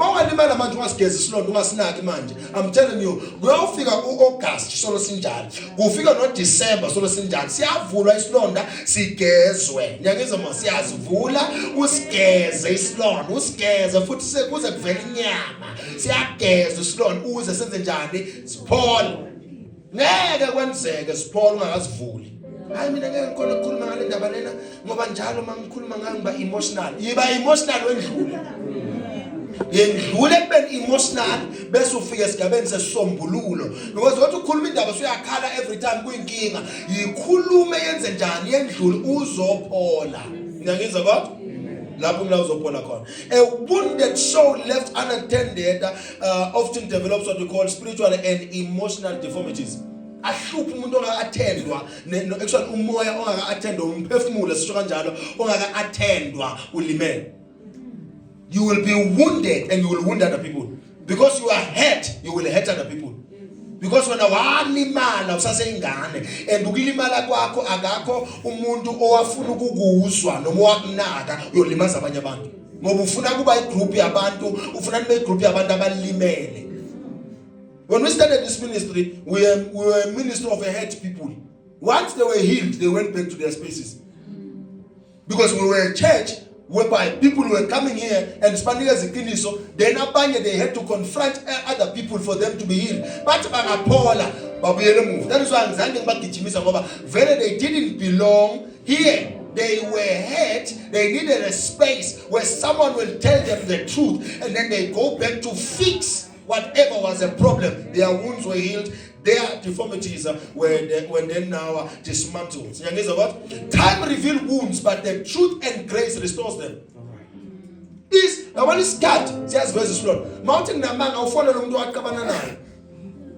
telling you, we'll figure August solo sinjani, we'll figure not December solo sinjani. Siyavula isilonda sigezwe. Nyangizama siyazivula usigeze isilonda, usigeze futhi sekuze kuvela inyama. Siyageza isilonda uze senze njani? Siphole. Ngeke kwenzeke siphole ungakazivuli. Hayi mina ngeke ngikhona ukukhuluma ngale ndaba lena ngoba njalo mangikhuluma ngayo ngiba emotional. Yiba emotional wendlule. Yendlule kubeni emotional bese ufika esigabeni sesombululo because wathi ukhuluma indaba usuyakhala every time kuyinkinga yikhulume yenze njani yendlule uzophola ngiyangizwa kodwa lapho mina uzophola khona. A wounded soul left unattended often develops what we call spiritual and emotional deformities. Ahlupha umuntu ongaka-attendwa actually umoya ongaka-attendwa umphefumulo sisho kanjalo ongaka-attendwa ulimele. You will be wounded and you will wound other people. Because you are hurt, you will hurt other people. Because when walimala usaseyingane and ukulimala kwakho akakho umuntu owafuna ukukuzwa noma wakunaka uyolimaza abanye abantu. Ngoba ufuna kuba igroup yabantu, ufuna nibe igroup yabantu abalimele. When we started this ministry, we were a ministry of hurt people. Once they were healed, they went back to their spaces. Because we were a church whereby people were coming here and spending as a kiniso, then they had to confront other people for them to be healed. But that is why they didn't belong here. They were hurt. They needed a space where someone will tell them the truth, and then they go back to fix whatever was a problem. Their wounds were healed. Their deformities were then now dismantled. Time reveals wounds, but the truth and grace restores them. This, the one is cut. Just verses Lord. Mountain Namang, I'll follow them to Akabanana.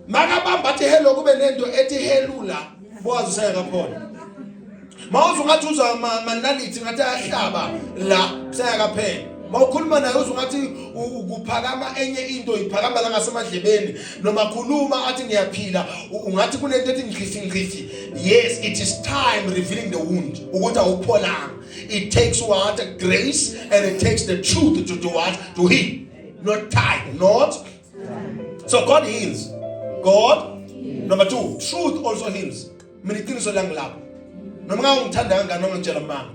Magabam, but a hello, Benendo, Eti Helula, was a report. Mounts will not use a manality, Shaba, La, Sagape. Maukulmana uzungathi ukuphakama enye into iphakama la ngasemadlebeni noma khuluma athi ngiyaphila ungathi kunento ethi ngikhifi. Yes, it is time revealing the wound ukuthi awupholanga. It takes what? Grace, and it takes the truth to do what? To heal. Not time, not. So God heals. God. Number two, truth also heals. Miniqiniso langilapho. Noma ungithanda kangani noma ngitshela mama.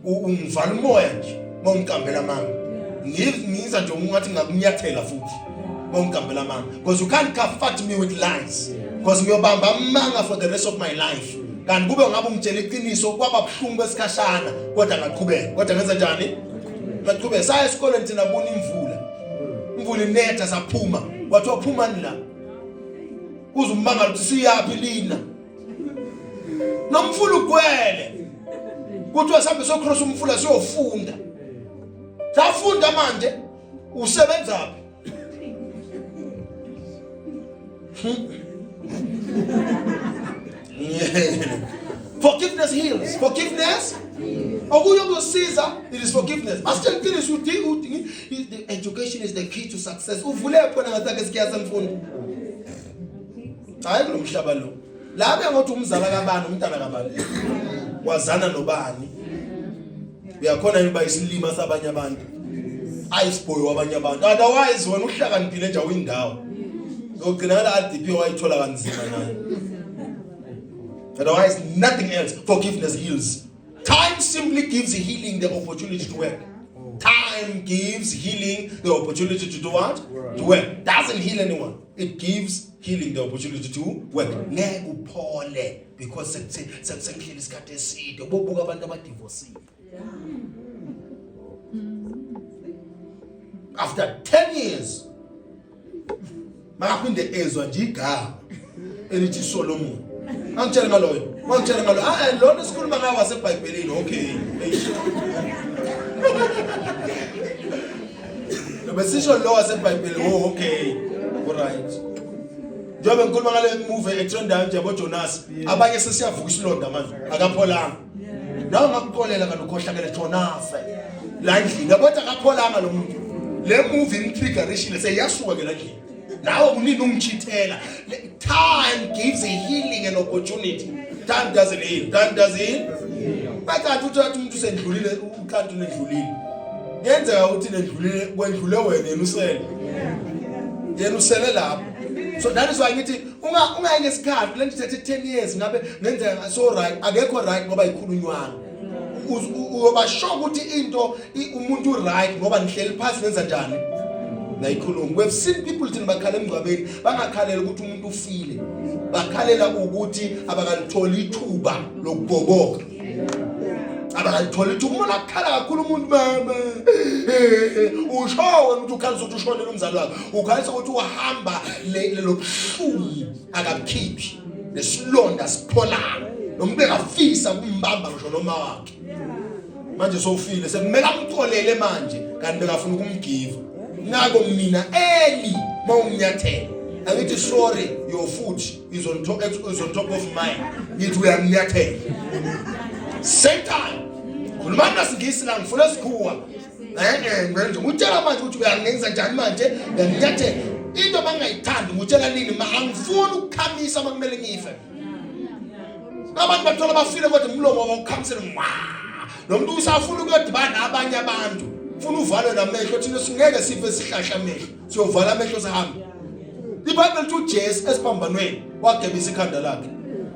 Ungivala umoya nje. Mongikambela mama. Ngiza nje ungathi ngakunyathela futhi. Mongikambela mama. Because you can't comfort me with lies. Because ngiyobamba manga for the rest of my life. Kanti kube ngabe ungitshela iqiniso kwaba buhlungu besikhashana kodwa ngaqhubeka. Kodwa ngenza njani? Ngaqhubeka. Saya esikoleni thina bona imvula. Imvula inetha saphuma. Wathi waphuma ni la. Uzumbangala ukuthi siyapi lina. Nomfula ugwele. Kuthi wasambe socross umfula siyofunda. Safunda manje usebenzaphi? Forgiveness heals. Forgiveness. It is forgiveness. The education is the key to success. Labe ngothi umzala kabani umntana kabani wazana nobani uyakhona yini isilima sabanye abantu iceboy wabanye abantu otherwise wena uhlakaniphile nje awindawo ngogcina ngala RDP wayithola kanzima naye. Otherwise nothing else. Forgiveness heals. Time simply gives healing the opportunity to work. Time gives healing the opportunity to do what? To work. Doesn't heal anyone. It gives healing the opportunity to work. Ngeke uphole because sekuphila isikhathi eside bobuka abantu abadivorce. After 10 years makaphinde ezwa nje igama elithi Solomon. Angitshela ngaloyo. Mangitshela ngalo. Lona sikhuluma ngawo waseBhayibhelini. Okay. Besisho lo waseBhayibhelini. Oh okay. All right. Njobe ngikhuluma ngale movie etrendayo nje boJonas. Abanye sesiyavuka isilonda manje. Akapholanga. Nawe ngakupholela kanti ukhohlakele Jonas. La ndlini kodwa akapholanga lo muntu. Le movie intriggerishile seyasuka ke la ndlini. nawe unini ungchithela. Time gives a healing and opportunity. Time doesn't heal. Time doesn't heal. Bakanti uthatha umuntu usendlulile ukanti unedlulile. Ngenzeka ukuthi nedlulile kwendlule wena yena usele lapho. So that is why ngithi ungayengesikhathi lento ithethe 10 years ngabe ngenzeka so right akekho right ngoba ikhulunywanga. Uyoba sure ukuthi into umuntu right ngoba nihleli phansi nenza njani nayikhuluma. We've seen people thina bakhala emgcwabeni bangakhalela ukuthi umuntu ufile, bakhalela ukuthi abakalitholi ithuba lokubhoboka, abakalitholi ithuba. Umuntu akhala kakhulu umuntu mama usho ukuthi ukhalisa ukuthi ushonele umzali wakhe, ukhalisa ukuthi uhamba lelo buhlungu akabukhiphi, nesilonda sipholana, nomuntu ekafisa kumbamba ngisho noma wakhe. Manje sowufile sekumele amxolele manje kanti bekafuna ukumgiva. Nako mina eli mawunyathela angithi sorry your foot is on top of mine, ngithi uyamnyathela. Same time kulumana singisi la ngifuna sikhuwa nje ngutshela manje ukuthi uyangenza njani manje ngiyanyathela. Into bangayithandi ngutshela nini ma angifuni ukukhamisa makumele ngife. Abantu bathola bafile kodwa umlomo wawukhamisela nomuntu usafuna ukudibana abanye abantu, ufuna uvalwe namehlo. Thina singeke sife sihlahla amehlo, siyovala amehlo sahamba. iBhayibheli lithi uJesu esiphambanweni wagebisa ikhanda lakhe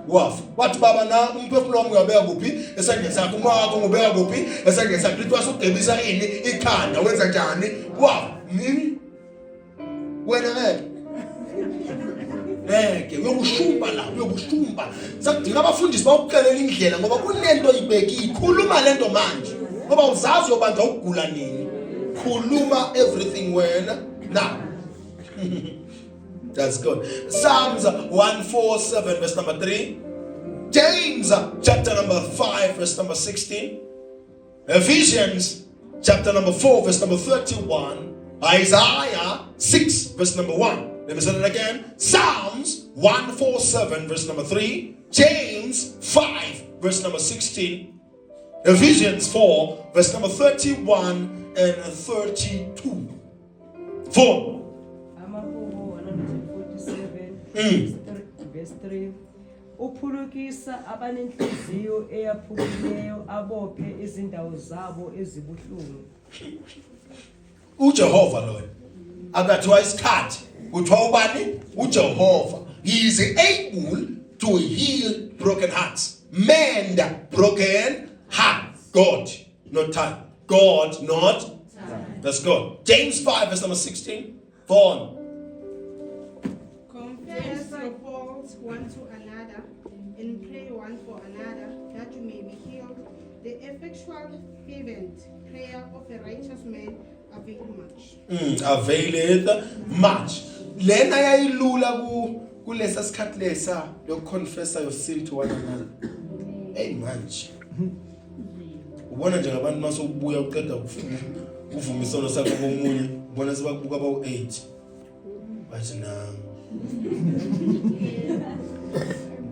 wafa. Wathi baba na umphefumulo wami uyabeka kuphi? Esandleni sakho. Umoya wakho ngubeka kuphi? Esandleni sakho. Lithi wasugebisa ini ikhanda wenza njani? Wafa. Nini? Wena ngeke uyokushumpa la, uyokushumpa. Sakudinga abafundisi bawukukelela indlela ngoba kunento ibeki ikhuluma lento manje. Ngoba uzazi uyobanza ukugula nini. Khuluma everything wena. Now. That's good. Psalms 147 verse number 3. James chapter number 5 verse number 16. Ephesians chapter number 4 verse number 31. Isaiah 6 verse number 1. Let me say that again. Psalms 147 verse number 3. James 5 verse number 16. Ephesians 4 verse number 31 and 32. 4. Amahubo 147 verse 3. Uphulukisa abanenhliziyo eyaphukileyo abophe izindawo zabo ezibuhlungu. uJehova lo akathiwa isikhathi kuthiwa ubani uJehova. He is able to heal broken hearts, mend broken hearts. God, not time. God, not time. That's God. James 5 verse number 16. Go on. Confess your faults one to another and pray one for another that you may be healed. The effectual fervent prayer of a righteous man availeth much. Availeth much. Lena yayilula kulesa sikhathi lesa yokuconfessa your sin to one another. Hey manje. Ubona nje ngabantu masokubuya uqeda uvuma isono sakho komunye, ubona sebakubuka abawu8. Bathi na.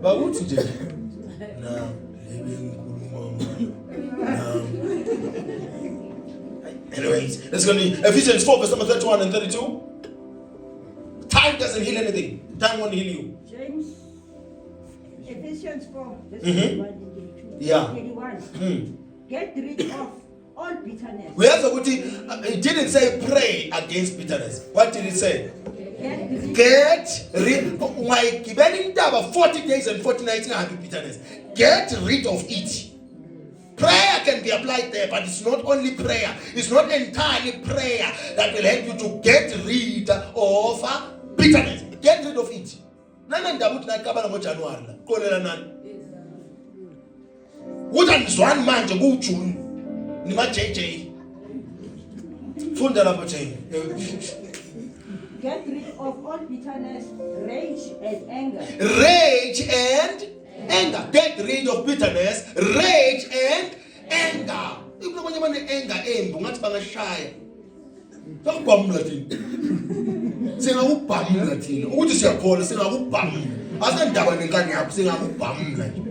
Bakuthi nje na lebe ngikhuluma na. Anyways, let's go to Ephesians 4 verse number 31 and 32. Time doesn't heal anything. Time won't heal you. James, Ephesians 4, verse 1 and 2. Yeah. 31. Get rid of all bitterness. We have to it didn't say pray against bitterness. What did it say? Get rid of my giving 40 days and 40 nights have bitterness. Get rid of it. Prayer can be applied there, but it's not only prayer. It's not entirely prayer that will help you to get rid of bitterness. Get rid of it. Nana ndabuthi nakabala ngoJanuary la. Kolela nani? Uthi ndizwani manje kuJune. Nima JJ. Funda lapha JJ. Get rid of all bitterness, rage, and anger. Rage and anger. Get rid of bitterness, rage and anger. Ibona kwanye manje anger embi ngathi bangashaya. Sokubhamula thina. Singakubhamula thina. Ukuthi siyakhola singakubhamula. Asendaba nenkani yakho singakubhamula nje.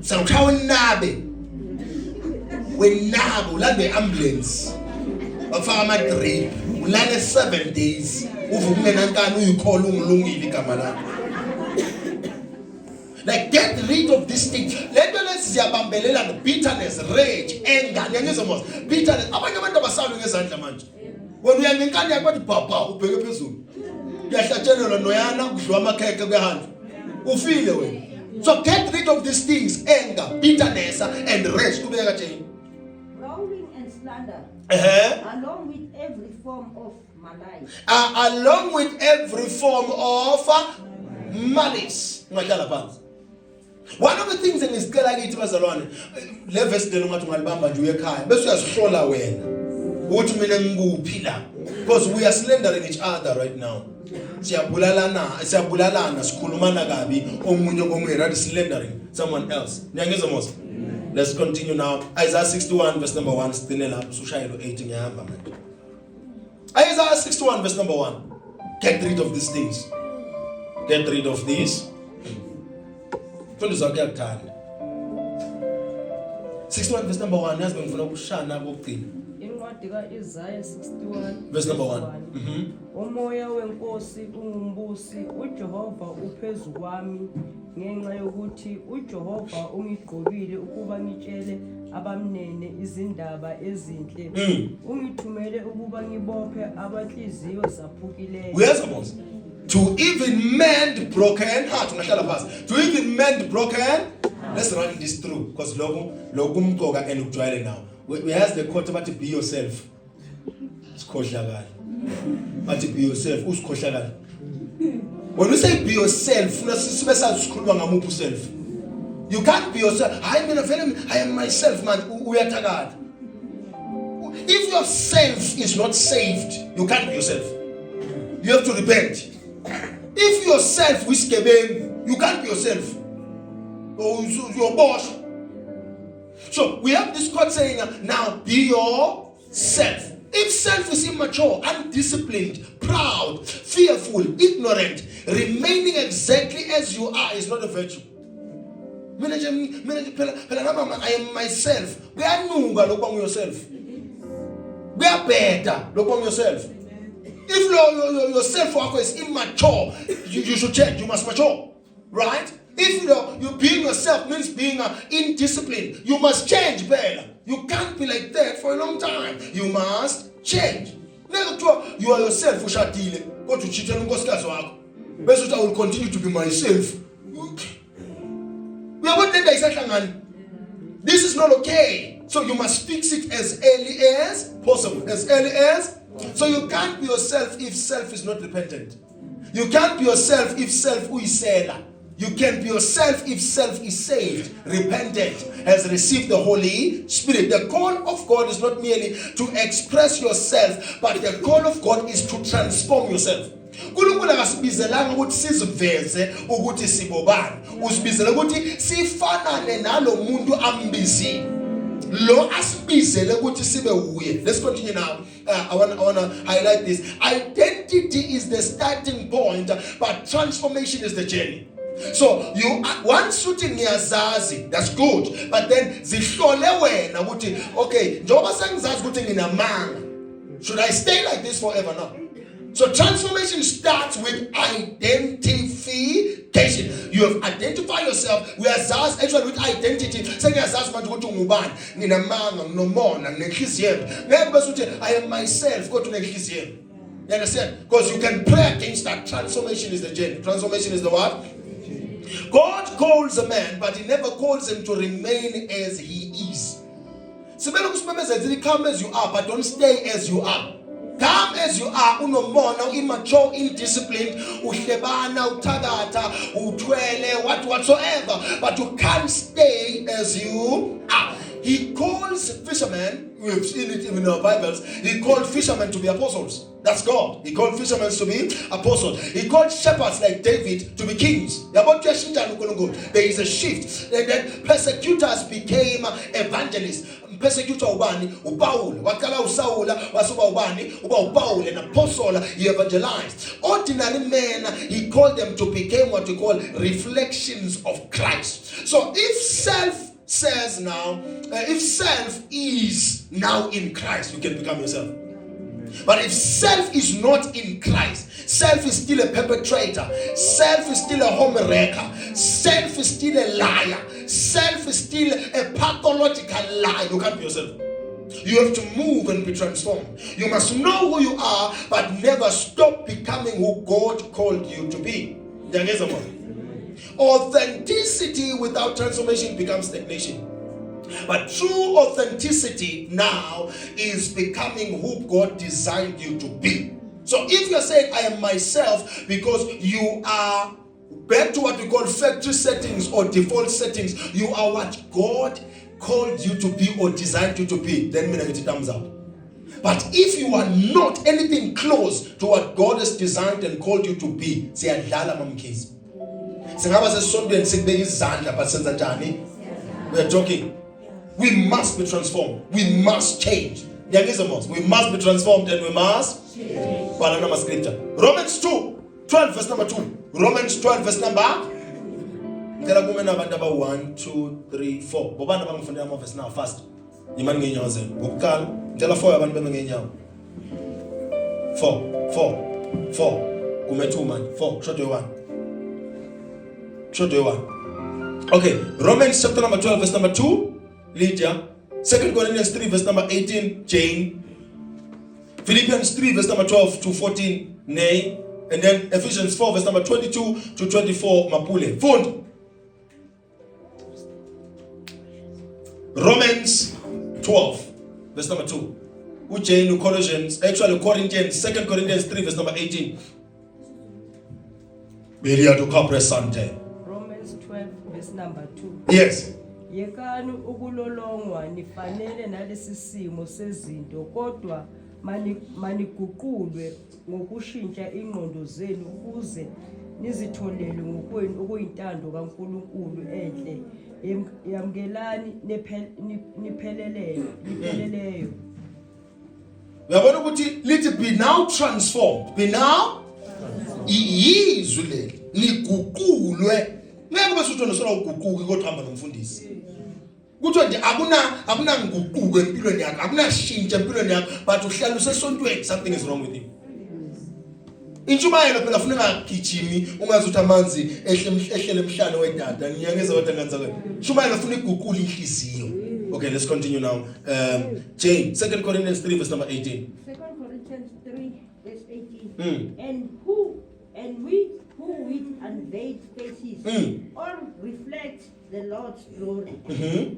Sawuchawa nabe. Wenabo la the ambulance. Bafaka ama drip. Ulale 7 days. uvukungena nkani uyikhola ungilungile igama lakho. Like, get rid of this thing. Let me siyabambelela no bitterness, rage, anger. Ngiyangizwa mos. Bitterness. Abanye abantu abasalu ngezandla manje. Wena uyangenkani yakho bathi baba ubheke phezulu. Kuyahlatshelelwa noyana kudliwa amakheke kuyahanjwa. Ufile wena. So get rid of these things, anger, bitterness and rage. Kubeka Jane. Brawling and slander, along with every form of malice. Along with every form of malice. Ngakhala phansi. One of the things engisicela kithi bazalwane, le verse lelo ngathi ungalibamba nje uyekhaya bese uyasihlola wena ukuthi mina ngikuphi la, because we are slandering each other right now. Siyabulalana sikhulumana kabi omunye komunye, rather slandering someone else. Ngiyangizwa mos. Let's continue now. Isaiah 61 verse number 1 sithine lapho ushayelo 8 ngiyahamba manje. Isaiah 61 verse number 1. Get rid of these things. Get rid of these. 61 verse number 1 yazi bengifuna ukushana kokugcina. Incwadi kaIsaiah 61 Verse number 1. Umoya wenkosi ungumbusi, uJehova uphezu kwami, ngenxa yokuthi uJehova ungigqokile ukuba ngitshele abamnene izindaba ezinhle. Ungithumele ukuba ngibophe abahlizio zaphukileyo. Uyezwa mos? To even mend broken heart. To even mend broken. Let's run this through because logo umqoka and ukujwayele now. We has the quote about be yourself. Usikhohlakala. But be yourself. Usikhohlakala. When we say be yourself, una sibe sazikhuluma ngamuphi self. You can't be yourself. I am myself, man. Uyathakala. If yourself is not saved, you can't be yourself. You have to repent. If yourself is gebeng, you can't be yourself. Or your boss. So we have this quote saying, now be yourself. If self is immature, undisciplined, proud, fearful, ignorant, remaining exactly as you are is not a virtue. I am myself. We are nuga look on yourself. We are better look on yourself. If your self-work is immature, you should change. You must mature, right? If you being yourself means being indisciplined, you must change, Bella. You can't be like that for a long time. You must change. You are yourself. Go to Chichen Goskas. I will continue to be myself. This is not okay. So you must fix it as early as possible. As early as. So you can't be yourself if self is not repentant. You can't be yourself if self is seller. You can be yourself if self is saved, repentant, has received the Holy Spirit. The call of God is not merely to express yourself, but the call of God is to transform yourself. uNkulunkulu akasibizelanga ukuthi siziveze ukuthi sibobani. Usibizela ukuthi sifanane nalo muntu ambizile. Lo asibizele ukuthi sibe uye. Let's continue now. I want to highlight this. Identity is the starting point, but transformation is the journey. So you once shooting ngiyazazi, that's good, but then zihlole wena ukuthi okay, njoba sengizazi ukuthi nginamanga, should I stay like this forever now? So transformation starts with identification. You have identified yourself. We are actually with identity. Sengiyazazi manje ukuthi ungubani, nginamanga, nginomona, nginenhliziyo. Ngeke uthi I am myself, go to nenhliziyo. You understand? Because you can pray against that. Transformation is the journey. Transformation is the what? God calls a man, but he never calls him to remain as he is. Come as you are, but don't stay as you are. Come as you are, unomona, immature, indisciplined, uhlebana, utagata, utwele, whatsoever, but you can't stay as you are. He calls fishermen, we've seen it even in our Bibles, he called fishermen to be apostles. That's God. He called fishermen to be apostles. He called shepherds like David to be kings. There is a shift. Then persecutors became evangelists. Persecutor ubani, uPaul. Wakala uSaula, wasuba ubani, uPaul, an apostle, he evangelized. Ordinary men, he called them to become what we call reflections of Christ. So if self says now, if self is now in Christ, you can become yourself. But if self is not in Christ, self is still a perpetrator, self is still a homewrecker, self is still a liar, self is still a pathological liar. You can't be yourself. You have to move and be transformed. You must know who you are, but never stop becoming who God called you to be. Authenticity without transformation becomes stagnation. But true authenticity now is becoming who God designed you to be. So if you're saying, I am myself, because you are back to what we call factory settings or default settings, you are what God called you to be or designed you to be, then me get thumbs up. But if you are not anything close to what God has designed and called you to be, siyadlala mamkhizi. Singaba sesontweni sikubeka izandla but senza njani? We are talking. We must be transformed. We must change. We must be transformed and we must change. Banana scripture. Romans 2:12 verse number 2. Romans 12 verse number 1, 2, 3, 4. Bobana bangifundela ama verse now fast. Yimani ngenyawo zenu. Ukuqala, ngicela 4 abantu beme ngenyawo. 4. Kume 2 man. 4. Short way 1. Okay, Romans chapter number 12 verse number 2. Lydia. 2 Corinthians 3 verse number 18. Jane. Philippians 3 verse number 12 to 14. Nay. And then Ephesians 4 verse number 22 to 24. Mapule. Fund. Romans 12 verse number 2. Jane, Colossians, actually Corinthians, 2 Corinthians 3 verse number 18. Romans 12 verse number 2. Yes. Yekani ukulolongwa nifanele nalesi simo sezinto kodwa maniguqulwe ngokushintsha ingqondo zenu ukuze nizitholele ngokwenu okuyintando kaNkulunkulu enhle yamkelani nipheleleyo. Uyabona ukuthi lithi be now transformed. Be now izwi leli liguqulwe. Ngeke bese uthi nosolo uguquke kodwa hamba nomfundisi. Kuthiwa nje akuna nguquko empilweni yakho, akunashintsha empilweni yakho, but uhlala usesontweni, something is wrong with you. Intshumayelo phela kufuneka gijimi ungazi ukuthi amanzi ehlele emhlane wedada. Ngiyangeza kodwa nganza kwena. Intshumayelo ufuna iguqula inhliziyo. Okay, let's continue now. Jane, 2 Corinthians 3 verse number 18. 2 Corinthians 3 verse 18. And we who with unveiled faces all reflect the Lord's glory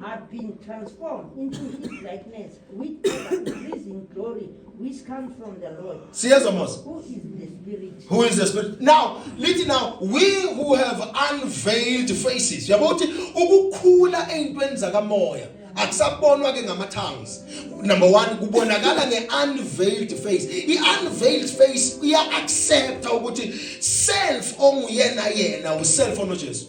have been transformed into his likeness with ever-increasing glory which comes from the Lord. Who is the Spirit? Who is the Spirit? Now, listen now, we who have unveiled faces. Yabothi ukukhula eintweni zakamoya. Akusabonwa ke ngama tongues. Number 1, kubonakala nge-unveiled face. I-unveiled face iya-accepta ukuthi self onguyena uself onojesu.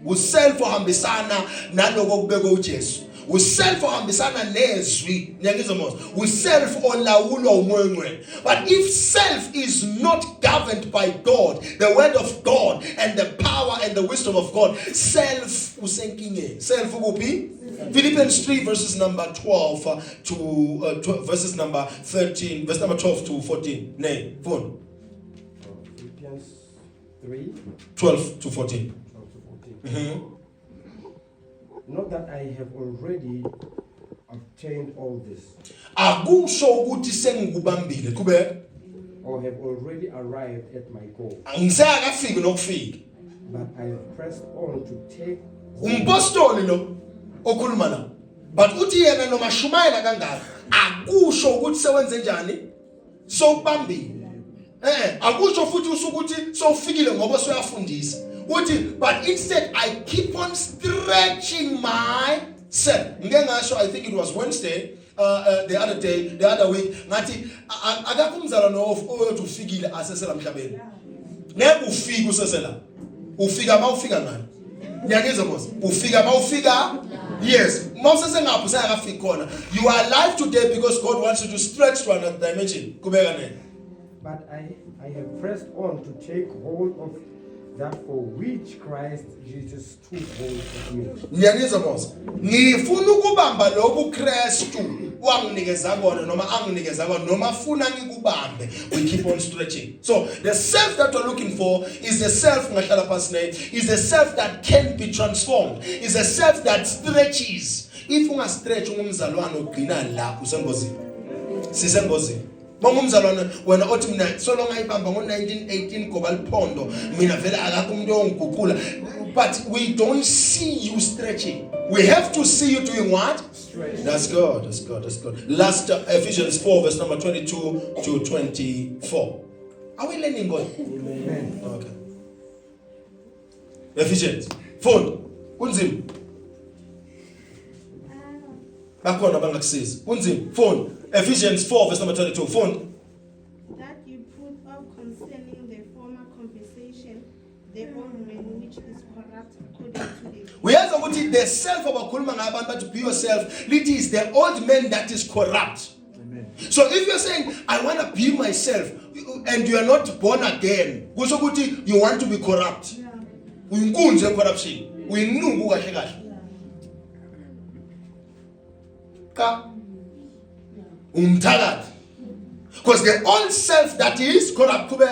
Uself ohambisana naloko kubekwe uJesu. Uself ohambisana nezwi. Ngiyangizwa uself olawulwa umoya ngcwele. But if self is not governed by God, the word of God and the power and the wisdom of God, self usenkingeni. Self ukuphi? Philippians 3 verses number 12 to verses number 13, verse number 12 to 14. Nay, phone. Philippians 3 12 to 14. 12 to 14. Not that I have already obtained all this, Akusho ukuthi sengikubambile kube or have already arrived at my goal, angisakafiki nokufika. but I have pressed on to take Umpostoli lo okhuluma la. But uthi yena noma shumayela kangaka akusho ukuthi sewenze njani sokubambile. Akusho futhi usukuthi sowufikile ngoba soyafundisa. Uthi but instead I keep on stretching myself. Ngeke ngasho, I think it was Wednesday, the other week, ngathi akakho umzalwane oyothi ufikile asesela emhlabeni. Ngeke ufike usesela. Ufika mawufika ngani? Ngiyangizwa boss. Ufika mawufika. Yes. Mawusese ngapho sayakafika khona. You are alive today because God wants you to stretch to another dimension. Kubeka nene. But I have pressed on to take hold of that for which Christ Jesus took hold of me. Ngiyangizwa boss. Ngifuna ukubamba lokhu Kristu wanginikeza kona noma anginikeza kona noma afuna ngikubambe, we keep on stretching. So the self that we're looking for is the self ngahlala phansi naye, is the self that can be transformed, is a self that stretches. If unga stretch ungumzalwane ugcina la usengozini. Sisengozini. Bangumzalwane wena othi mina so long ayibamba ngo1918 goba liphondo mina vele akakho umuntu ongiguqula, but we don't see you stretching. We have to see you doing what? Stretch. That's good. That's good. That's good. Last Ephesians 4 verse number 22 to 24. Are we learning God? Amen. Okay. Ephesians 4. Kunzima. Bakhona bangakusiza. Kunzima. Phone. Ephesians 4 verse number 22. Phone. That you put off concerning the former conversation, the old man which is corrupt according to the Uyazi ukuthi the self abakhuluma ngabantu bathi be yourself, it is the old man that is corrupt. Amen. So if you're saying I want to be myself and you are not born again, kusho ukuthi you want to be corrupt. Uyinkunzi corruption. Uyinungu kahle kahle. Ka umthakathi. Because the old self that is corrupt kube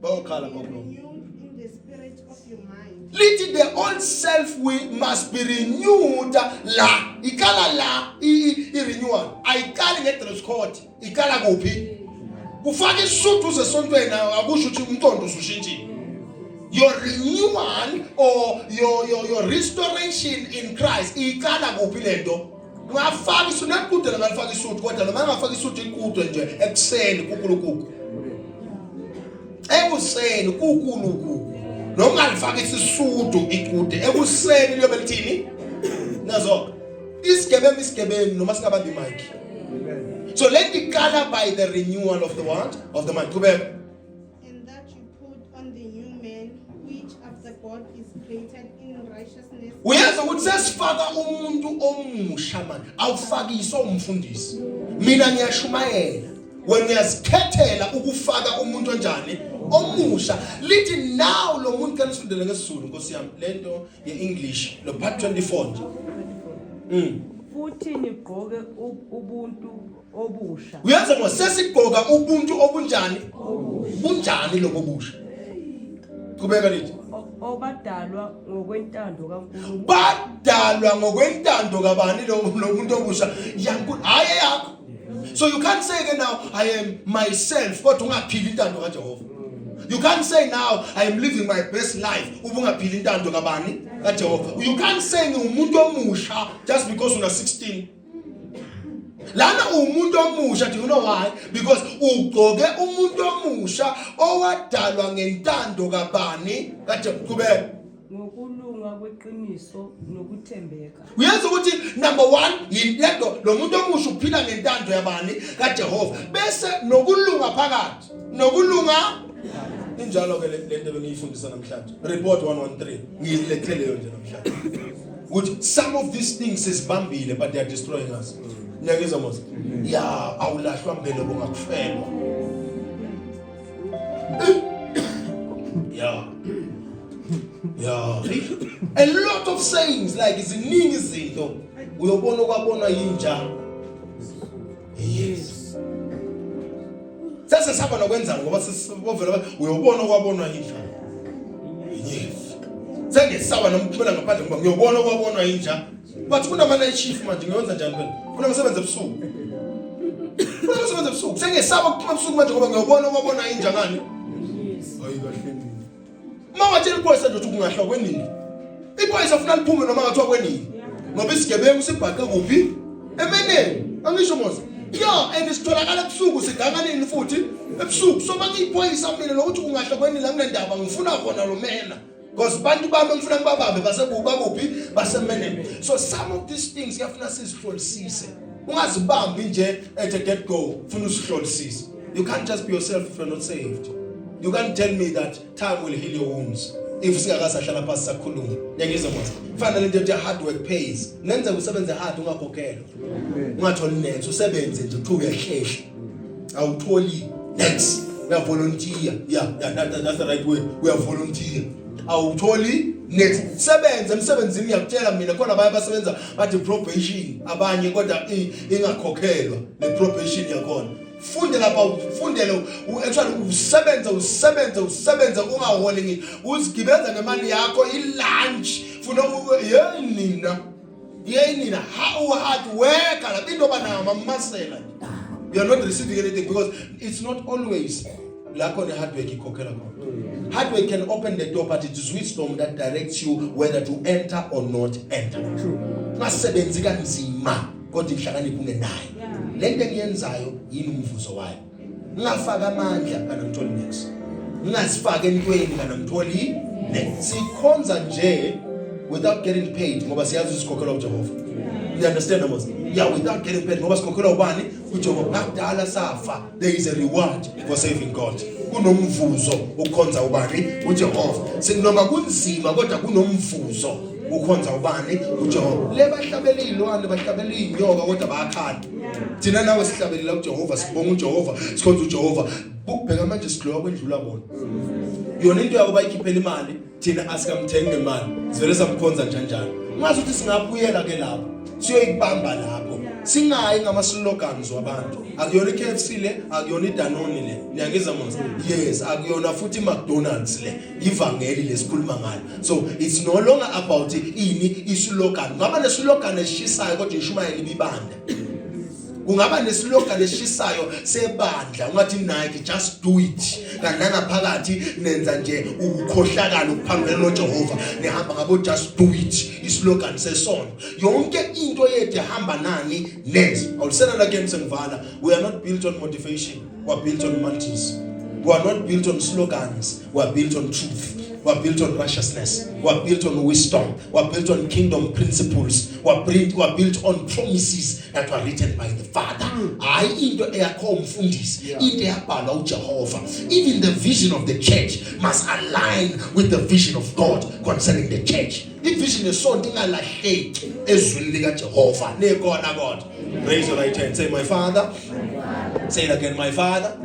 bawukhala bawukhuluma. renewed in the spirit of your mind. Lithi the old self we must be renewed la. Ikala la i-renewal. Ayikali nge-dress code. Ikala kuphi? Kufaka isuthu uzesontweni akusho ukuthi umqondo usushintshile. Your renewal or your restoration in Christ ikala kuphi lento? Ungafaka isuthu nakude ngafaka isuthu kodwa noma ngafaka isuthu ikude nje ekuseni kukulukuku. Ekuseni kukulukuku. Noma ngalifaka isisudu ikude ekuseni liyobe lithini? Nazo. Isigebengu noma singabambi mic. So let me color by the renewal of the what? Of the mind. Kube. And that you put on the new man, which after God is created in righteousness. Uyazi ukuthi sesifaka umuntu omusha manje. Awufakiswa umfundisi. Mina ngiyashumayela. When uyazikhethela ukufaka umuntu onjani omusha, lithi now lo muntu kanisifundele ngesizulu Nkosi yami lento ye-English lo part 24 nje. Futhi nigqoke ubuntu obusha. Uyazi ngoba sesigqoka ubuntu obunjani? Bunjani lobo busha? Kubeka lithi Obadalwa ngokwentando kaNkulunkulu. badalwa ngokwentando kabani lo muntu obusha yankulu hayi yakho. So you can't say again now I am myself kodwa ungaphili intando kaJehova. You can't say now I am living my best life ubungaphili intando kabani kaJehova. You can't say ngumuntu omusha just because una 16. Lana umuntu omusha, do you know why? Because ugqoke umuntu omusha owadalwa ngentando kabani kaJehova. Kube Ngokulunga kweqiniso nokuthembeka. uyazi ukuthi number 1 yinto lo muntu omusha uphila ngentando yabani kaJehova bese nokulunga phakathi nokulunga injalo ke lento bengiyifundisa namhlanje report 113 ngilethele leyo nje namhlanje ukuthi some of these things sesibambile but they are destroying us. Nyakizwa mos ya awulahlwa mbele bongakufelwa yeah a lot of sayings like iziningi izinto uyobona kwabona yinja. Yes. Sasa saba nokwenza ngoba sesivela uyobona kwabona yinja. Yes. Sengesaba nomphela ngaphandle ngoba ngiyobona kwabona yinja. But kuna night shift manje ngiyonza njani phela? Kuna umsebenzi ebusuku. Kuna umsebenzi ebusuku. Sengesaba kuphuma ebusuku manje ngoba ngiyobona kwabona yinja ngani? Hayi kahle. Mama tshela iphoyisa nje ukuthi kungahlwa kwenini. Iphoyisa ufuna liphume noma ngathiwa kwenini. Ngoba isigebengu sibhaqe kuphi? Emeneni. Angisho mose. Yeah, and isitholakala ebusuku siganganini futhi ebusuku. So mangiyiphoyisa mina lokuthi kungahlwa kwenini la kunendaba ngifuna khona lo mena. Because bantu bami ngifuna ngibabambe basebuka kuphi basemeneni. So some of these things yafuna sizihlolisise. Ungazibambi nje at a get go. Ufuna usihlolisise. You can't just be yourself if you're not saved. You can't tell me that time will heal your wounds. If singakasahlala phansi sakhuluma. Ngiyangizwa manje. Kufanele into ethi hard work pays. Nenze usebenze hard ungakhokhela. Ungatholi next usebenze nje uthu uyahlehla. Awutholi next. We are volunteer. Yeah, that's the right way. We are volunteer. Awutholi next sebenza emsebenzini ngiyakutshela mina khona abanye basebenza bathi probation abanye kodwa ingakhokhelwa le probation yakhona funde lapha ufundele actually usebenza ungaholi uzigibeza ngemali yakho ilunch funa nina how hard work la into bana mamasela you are not receiving anything because it's not always like on hard work ikhokhela khona. Hard work can open the door, but it is wisdom that directs you whether to enter or not enter. Masebenzi kanzima kodwa ihlakaniphi ungenayo. Lento engiyenzayo yini umvuzo wayo. Ngingafaka amandla kana ngitholi next. Ngingazifaka entweni kana ngitholi next. Sikhonza nje without getting paid ngoba siyazi isikhokhela uJehova. You understand Amos? Yeah, without getting paid ngoba sikhokhela ubani uJehova. Nakudala safa there is a reward for serving God. Kunomvuzo ukhonza ubani uJehova. Sinoma kunzima kodwa kunomvuzo ukhonza ubani uJehova. Le bahlabela izilwane bahlabela izinyoka kodwa bayakhala. Thina nawe sihlabelela uJehova sibonga uJehova sikhonza uJehova. Ukubheka manje sigloba kwendlula bona. Yona into yabo bayikhiphela imali thina asikamthenga imali. Sivele samkhonza kanjani. Ngazi ukuthi singabuyela ke lapho. Siyoyibamba lapho. Singayi ngama slogans wabantu. Akuyona iKFC le, akuyona iDanone le. Niyangizwa manje? Yes, akuyona futhi iMcDonald's le. Ivangeli lesikhuluma ngalo. So it's no longer about ini islogan. Ngaba neslogan eshisayo kodwa ishumayela ibibanda. Kungaba neslogan eshisayo sebandla ungathi Nike just do it. Kananga phakathi nenza nje ukukhohlakala ukuphambela noJehova nehamba ngabo just do it. Islogan sesona. Yonke into yethu ehamba nani next. Awusena la game sengivala. We are not built on motivation. We are built on mantras. We are not built on slogans. We are built on truth. We are built on righteousness. We are built on wisdom. We are built on kingdom principles. We are built on promises that were written by the Father. I into eyakho umfundisi, into eyabhalwa uJehova. Even the vision of the church must align with the vision of God concerning the church. The vision is something ingalahleki ezwini lika Jehova. Nekona God. Raise your right hand. Say my Father. Say it again, my Father.